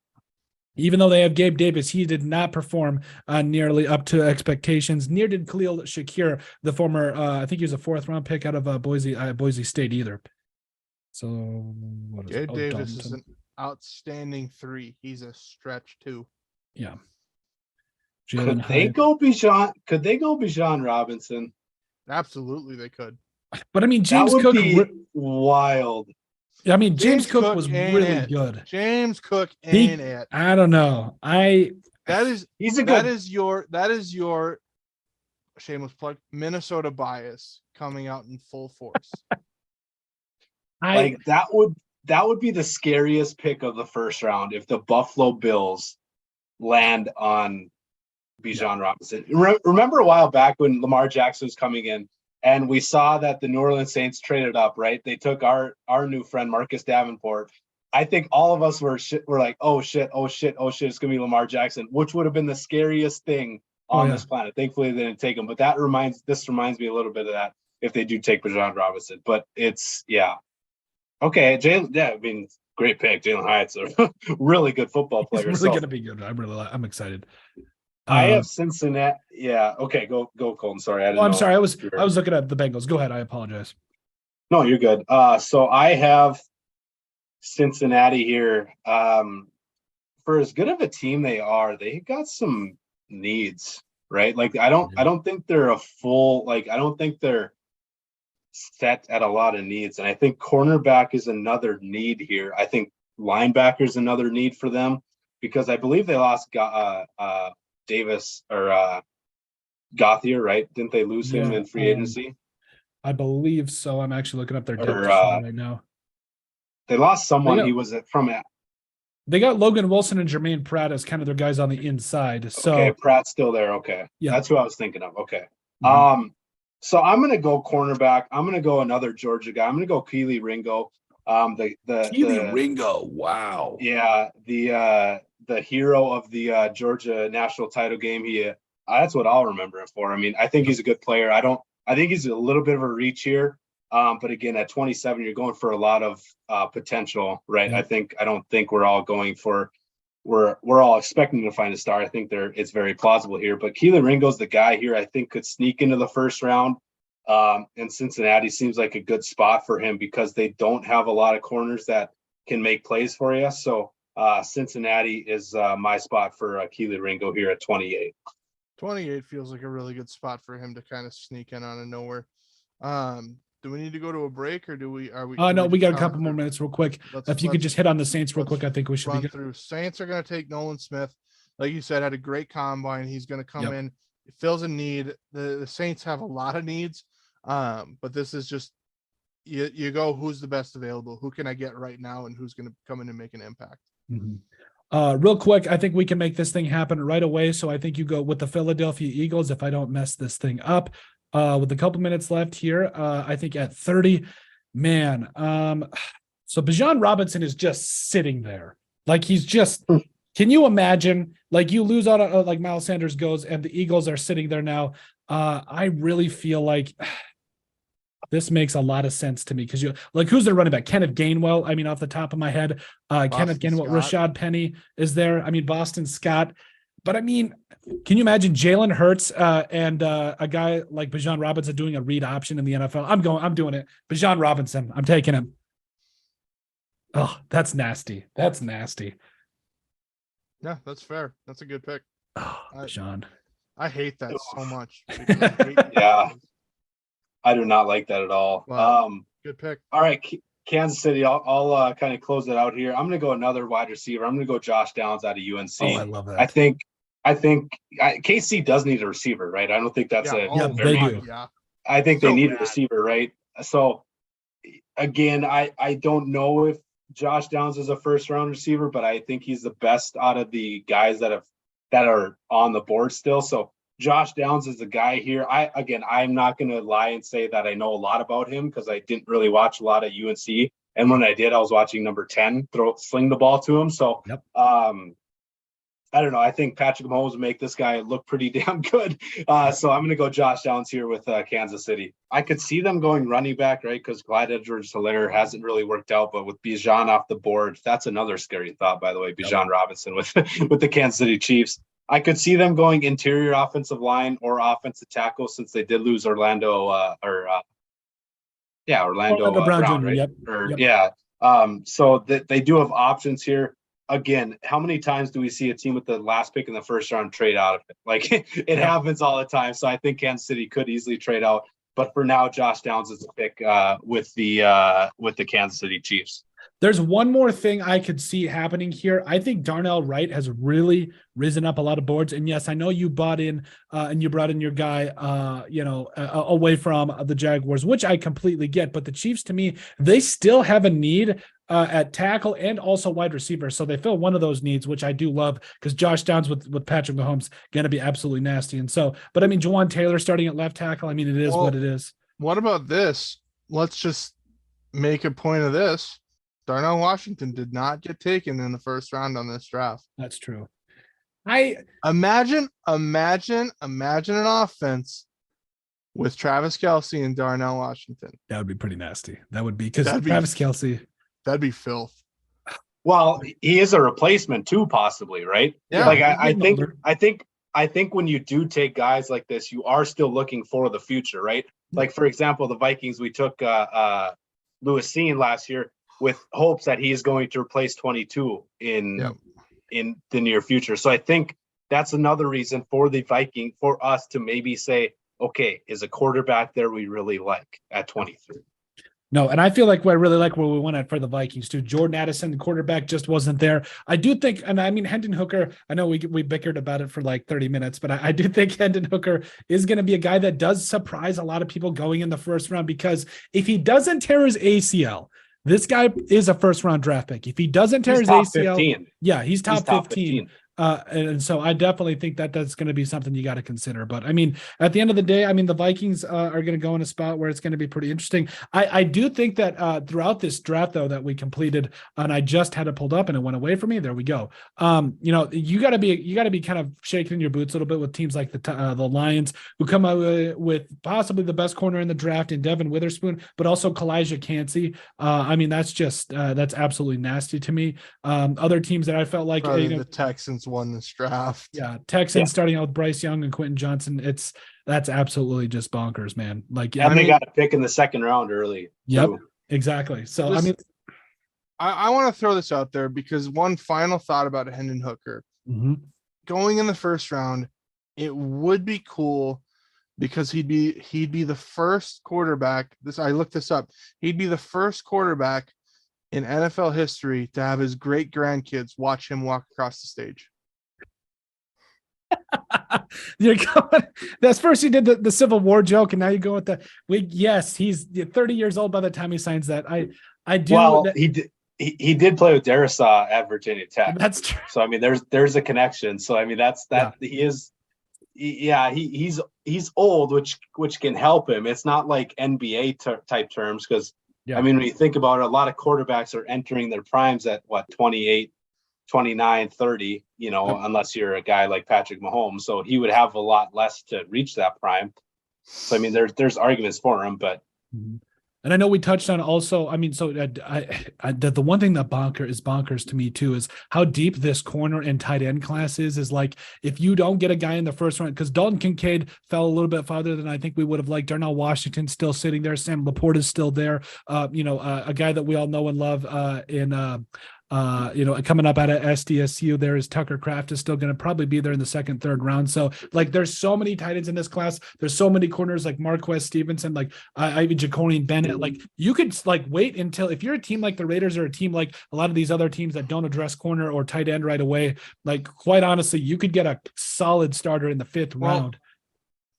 Even though they have Gabe Davis, he did not perform nearly up to expectations. Near did Khalil Shakir, the former, I think he was a 4th-round pick out of Boise State either. So what is Gabe it? Davis is an outstanding 3. He's a stretch 2. Yeah. Could they go Bijan Robinson? Absolutely, they could. But I mean, James Cook, wild. I mean, James Cook was really good. James Cook ain't it. I don't know. That is your shameless plug, Minnesota bias coming out in full force. That would be the scariest pick of the first round if the Buffalo Bills land on Bijan Robinson. Remember a while back when Lamar Jackson was coming in, and we saw that the New Orleans Saints traded up, right? They took our new friend Marcus Davenport. I think all of us were like, oh shit, it's gonna be Lamar Jackson, which would have been the scariest thing on this planet. Thankfully, they didn't take him, but this reminds me a little bit of that if they do take Bijan Robinson. But it's okay. I mean, great pick. Jalen Hyatt's a really good football player. It's really gonna be good. I'm excited. I have Cincinnati. Yeah. Okay. Go, Colton. Sorry. I'm sorry. I was looking at the Bengals. Go ahead. I apologize. No, you're good. So I have Cincinnati here. For as good of a team they are, they got some needs, right? Like I don't think they're I don't think they're set at a lot of needs. And I think cornerback is another need here. I think linebacker is another need for them, because I believe they lost Davis or Gauthier, right? Didn't they lose him in free agency? I believe so. I'm actually looking up their depth right now. They lost someone. He was from it. They got Logan Wilson and Jermaine Pratt as kind of their guys on the inside. So okay, Pratt's still there. Okay. Yeah. That's who I was thinking of. Okay. Mm-hmm. So I'm gonna go cornerback. I'm gonna go another Georgia guy. I'm gonna go Keely Ringo. Ringo. Wow. Yeah, the hero of the Georgia national title game. That's what I'll remember him for. I mean, I think he's a good player. I think he's a little bit of a reach here. But again, at 27, you're going for a lot of potential, right? Yeah. I don't think we're all going for we're all expecting to find a star. I think it's very plausible here. But Keely Ringo's the guy here I think could sneak into the first round. And Cincinnati seems like a good spot for him because they don't have a lot of corners that can make plays for you. So Cincinnati is my spot for Keely Ringo here at 28. 28 feels like a really good spot for him to kind of sneak in out of nowhere. Do we need to go to a break, or no, we got a couple more minutes real quick. If you could just hit on the Saints real quick, I think we should be through. Saints are going to take Nolan Smith. Like you said, had a great combine. He's going to come in. It fills a need. The Saints have a lot of needs. But this is just, you go, who's the best available? Who can I get right now? And who's going to come in and make an impact? Mm-hmm. Real quick, I think we can make this thing happen right away. So I think you go with the Philadelphia Eagles if I don't mess this thing up. With a couple minutes left here, I think at 30, man. So Bijan Robinson is just sitting there. Like he's just, can you imagine, like you lose out on like Miles Sanders goes and the Eagles are sitting there now. I really feel like this makes a lot of sense to me because who's their running back? Kenneth Gainwell. I mean, off the top of my head, Kenneth Gainwell, Rashad Penny is there. I mean, Boston Scott. But I mean, can you imagine Jalen Hurts and a guy like Bijan Robinson doing a read option in the NFL? I'm doing it. Bijan Robinson, I'm taking him. Oh, that's nasty. That's nasty. Yeah, that's fair. That's a good pick. Oh, Bijan. I hate that so much. I hate yeah, I do not like that at all. Good pick. All right, Kansas City. I'll kind of close it out here. I'm going to go another wide receiver. I'm going to go Josh Downs out of UNC. Oh, I love that. I think KC does need a receiver, right? I don't think that's they do. Yeah. I think they need a receiver, right? So again, I don't know if Josh Downs is a first round receiver, but I think he's the best out of the guys that are on the board still. So Josh Downs is the guy here. I'm not going to lie and say that I know a lot about him because I didn't really watch a lot at UNC. And when I did, I was watching number 10 sling the ball to him. So, I don't know. I think Patrick Mahomes would make this guy look pretty damn good. So I'm going to go Josh Downs here with Kansas City. I could see them going running back, right? Because Clyde Edwards-Helaire hasn't really worked out, but with Bijan off the board, that's another scary thought, by the way, Bijan Robinson with the Kansas City Chiefs. I could see them going interior offensive line or offensive tackle since they did lose Orlando Brown, Jr. right? Yep. So they do have options here. Again, how many times do we see a team with the last pick in the first round trade out of it? Like it happens all the time. So I think Kansas City could easily trade out. But for now, Josh Downs is the pick with the Kansas City Chiefs. There's one more thing I could see happening here. I think Darnell Wright has really risen up a lot of boards. And yes, I know you bought in and you brought in your guy, away from the Jaguars, which I completely get. But the Chiefs, to me, they still have a need at tackle and also wide receiver. So they fill one of those needs, which I do love because Josh Downs with Patrick Mahomes going to be absolutely nasty. And so, but I mean, Jawan Taylor starting at left tackle. I mean, it is what it is. What about this? Let's just make a point of this. Darnell Washington did not get taken in the first round on this draft. That's true. Imagine an offense with Travis Kelce and Darnell Washington. That would be pretty nasty. That would be because Travis Kelce. That'd be filth. Well, he is a replacement too, possibly, right? Yeah. Like I think when you do take guys like this, you are still looking for the future, right? Like for example, the Vikings, we took Lewis Cine last year with hopes that he is going to replace 22 in the near future. So I think that's another reason for the Viking, for us to maybe say, okay, is a quarterback there we really like at 23? No, and I feel like I really like where we went at for the Vikings too. Jordan Addison, the quarterback, just wasn't there. I do think, and I mean, Hendon Hooker, I know we bickered about it for like 30 minutes, but I do think Hendon Hooker is going to be a guy that does surprise a lot of people going in the first round, because if he doesn't tear his ACL, this guy is a first round draft pick. If he doesn't tear his ACL, 15. He's top 15. And so I definitely think that that's going to be something you got to consider. But I mean, at the end of the day, I mean, the Vikings are going to go in a spot where it's going to be pretty interesting. I do think that throughout this draft, though, that we completed, and I just had it pulled up and it went away from me. There we go. You got to be kind of shaking your boots a little bit with teams like the Lions, who come out with possibly the best corner in the draft in Devin Witherspoon, but also Kalijah Cansey. I mean, that's just that's absolutely nasty to me. Other teams that I felt like the Texans won this draft. Yeah, Texans starting out with Bryce Young and Quentin Johnson. That's absolutely just bonkers, man. Like, and they got a pick in the second round early. Yep, exactly. So I want to throw this out there because one final thought about Hendon Hooker going in the first round, it would be cool because he'd be the first quarterback. I looked this up. He'd be the first quarterback in NFL history to have his great grandkids watch him walk across the stage. You're going. That's first you did the Civil War joke, and now you go with yes, he's 30 years old by the time he signs that. I do. Well, he did play with Darisaw at Virginia Tech. That's true. So I mean, there's a connection. So I mean, he's old, which can help him. It's not like NBA type terms because I mean, when you think about it, a lot of quarterbacks are entering their primes at 28, 29, 30, unless you're a guy like Patrick Mahomes. So he would have a lot less to reach that prime. So, I mean, there's arguments for him, but And I know we touched on also, I mean, so the one thing that bonkers to me too is how deep this corner and tight end class is like, if you don't get a guy in the first round, because Dalton Kincaid fell a little bit farther than I think we would have liked. Darnell Washington still sitting there. Sam Laporte is still there. A guy that we all know and love coming up out of SDSU, there is Tucker Kraft is still going to probably be there in the second, third round. So like, there's so many tight ends in this class. There's so many corners like Marquez Stevenson, like Ivy Jacorian Bennett. Like you could like wait until, if you're a team like the Raiders or a team like a lot of these other teams that don't address corner or tight end right away, like quite honestly, you could get a solid starter in the fifth round.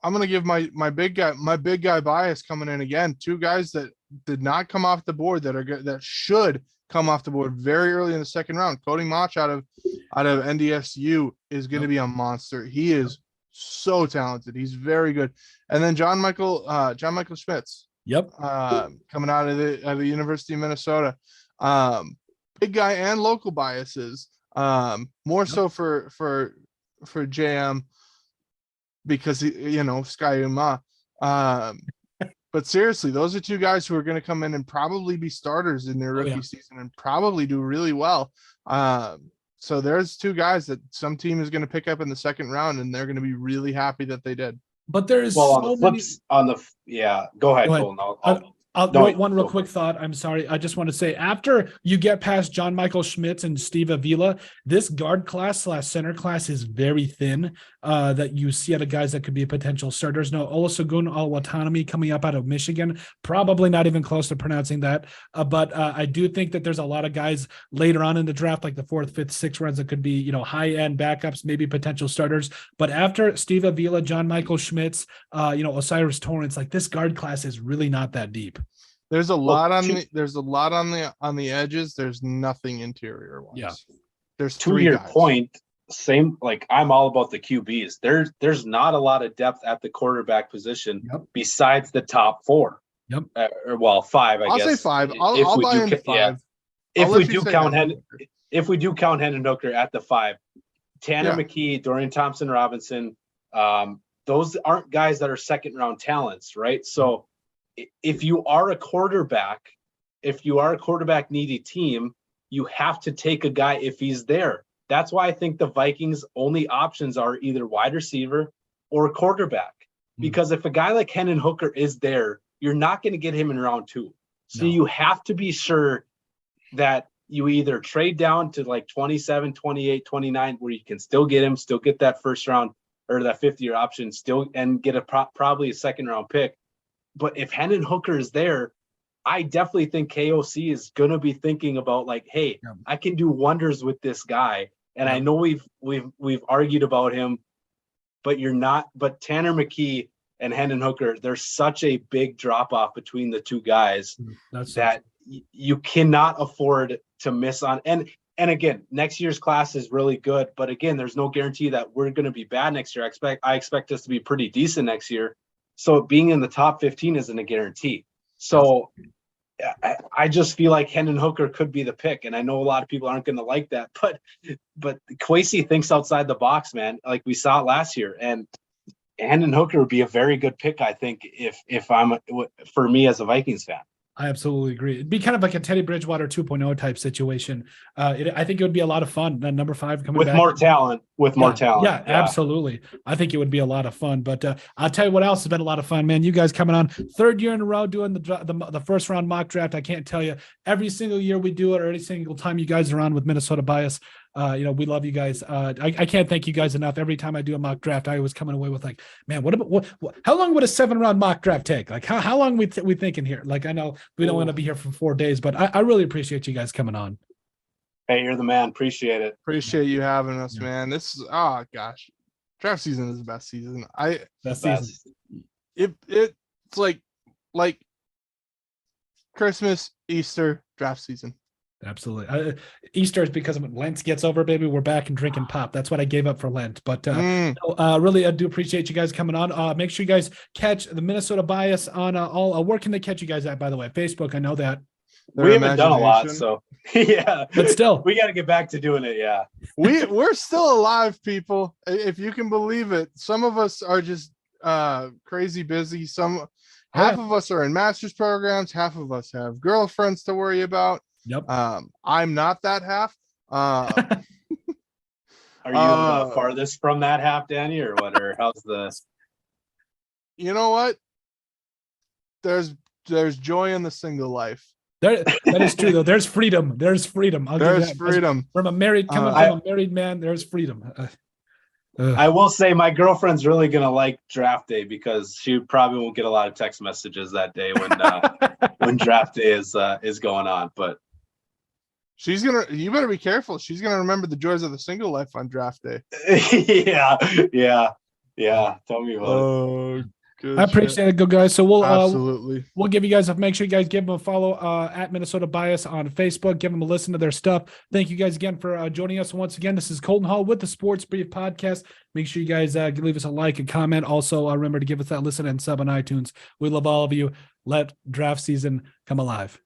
I'm going to give my big guy bias coming in again. Two guys that did not come off the board that should come off the board very early in the second round. Cody Mach out of NDSU is going to be a monster. He is so talented. He's very good. And then John Michael Schmitz. Yep. Coming out of the University of Minnesota. Big guy and local biases. More so for JM because Sky Uma. But seriously, those are two guys who are going to come in and probably be starters in their rookie season and probably do really well. So there's two guys that some team is going to pick up in the second round, and they're going to be really happy that they did. But there's go ahead. Colton. One real quick thought. I'm sorry. I just want to say, after you get past John Michael Schmitz and Steve Avila, this guard class / center class is very thin. That you see out of guys that could be potential starters. No, Olusegun Oluwatani coming up out of Michigan, probably not even close to pronouncing that. But I do think that there's a lot of guys later on in the draft, like the 4th, 5th, 6th rounds that could be, high end backups, maybe potential starters. But after Steve Avila, John Michael Schmitz, Osiris Torrance, like this guard class is really not that deep. There's a lot on the edges. There's nothing interior wise. Yeah. There's to your point, same, like I'm all about the QBs. There's not a lot of depth at the quarterback position besides the top 4. Yep. 5, I guess. I'll say 5. I'll buy into 5. Yeah. If we do count Hendon Hooker at the 5, Tanner McKee, Dorian Thompson Robinson, those aren't guys that are second round talents, right? So if you are a quarterback needy team, you have to take a guy if he's there. That's why I think the Vikings' only options are either wide receiver or quarterback. Because if a guy like Hendon Hooker is there, you're not going to get him in round 2. So you have to be sure that you either trade down to like 27, 28, 29, where you can still get him, still get that first round or that 5th-year option, still and get probably a second round pick. But if Hendon Hooker is there, I definitely think KOC is going to be thinking about like, hey, I can do wonders with this guy. And I know we've argued about him, but but Tanner McKee and Hendon Hooker, there's such a big drop off between the two guys you cannot afford to miss on. And again, next year's class is really good, but again, there's no guarantee that we're going to be bad next year. I expect us to be pretty decent next year. So being in the top 15 isn't a guarantee. So I just feel like Hendon Hooker could be the pick. And I know a lot of people aren't going to like that, but Kwesi thinks outside the box, man, like we saw it last year. And Hendon Hooker would be a very good pick, I think, for me as a Vikings fan. I absolutely agree. It'd be kind of like a Teddy Bridgewater 2.0 type situation. I think it would be a lot of fun. Then number 5 coming with back. more talent. Yeah, absolutely. I think it would be a lot of fun. But I'll tell you what else has been a lot of fun, man. You guys coming on 3rd year in a row doing the first round mock draft. I can't tell you every single year we do it, or every single time you guys are on with Minnesota Bias. We love you guys. I can't thank you guys enough. Every time I do a mock draft, I was coming away with like, man, what how long would a 7-round mock draft take? Like how long we thinking here? Like, I know we don't want to be here for 4 days, but I really appreciate you guys coming on. Hey, you're the man. Appreciate it. Appreciate you having us, man. This is, oh gosh, draft season is the best season. Season. It's like Christmas, Easter, draft season. Absolutely. Easter is because when Lent gets over, baby, we're back and drinking pop. That's what I gave up for Lent. But really, I do appreciate you guys coming on. Make sure you guys catch the Minnesota Bias on where can they catch you guys at, by the way? Facebook, I know that. We haven't done a lot, so yeah. But still, we got to get back to doing it. Yeah. We're still alive, people. If you can believe it. Some of us are just crazy busy. Half of us are in master's programs. Half of us have girlfriends to worry about. Yep. I'm not that half. Are you the farthest from that half, Danny, or what? Or how's the? You know what? There's joy in the single life. That is true though. There's freedom. There's freedom. There's freedom. From a married coming from a married man. There's freedom. I will say my girlfriend's really gonna like draft day because she probably won't get a lot of text messages that day when draft day is going on. But you better be careful. She's gonna remember the joys of the single life on draft day. yeah. Tell me about it. I appreciate it, good guys. So we'll absolutely we'll give you guys make sure you guys give them a follow at Minnesota Bias on Facebook. Give them a listen to their stuff. Thank you guys again for joining us once again. This is Colton Hall with the Sports Brief Podcast. Make sure you guys leave us a like and comment. Also, remember to give us that listen and sub on iTunes. We love all of you. Let draft season come alive.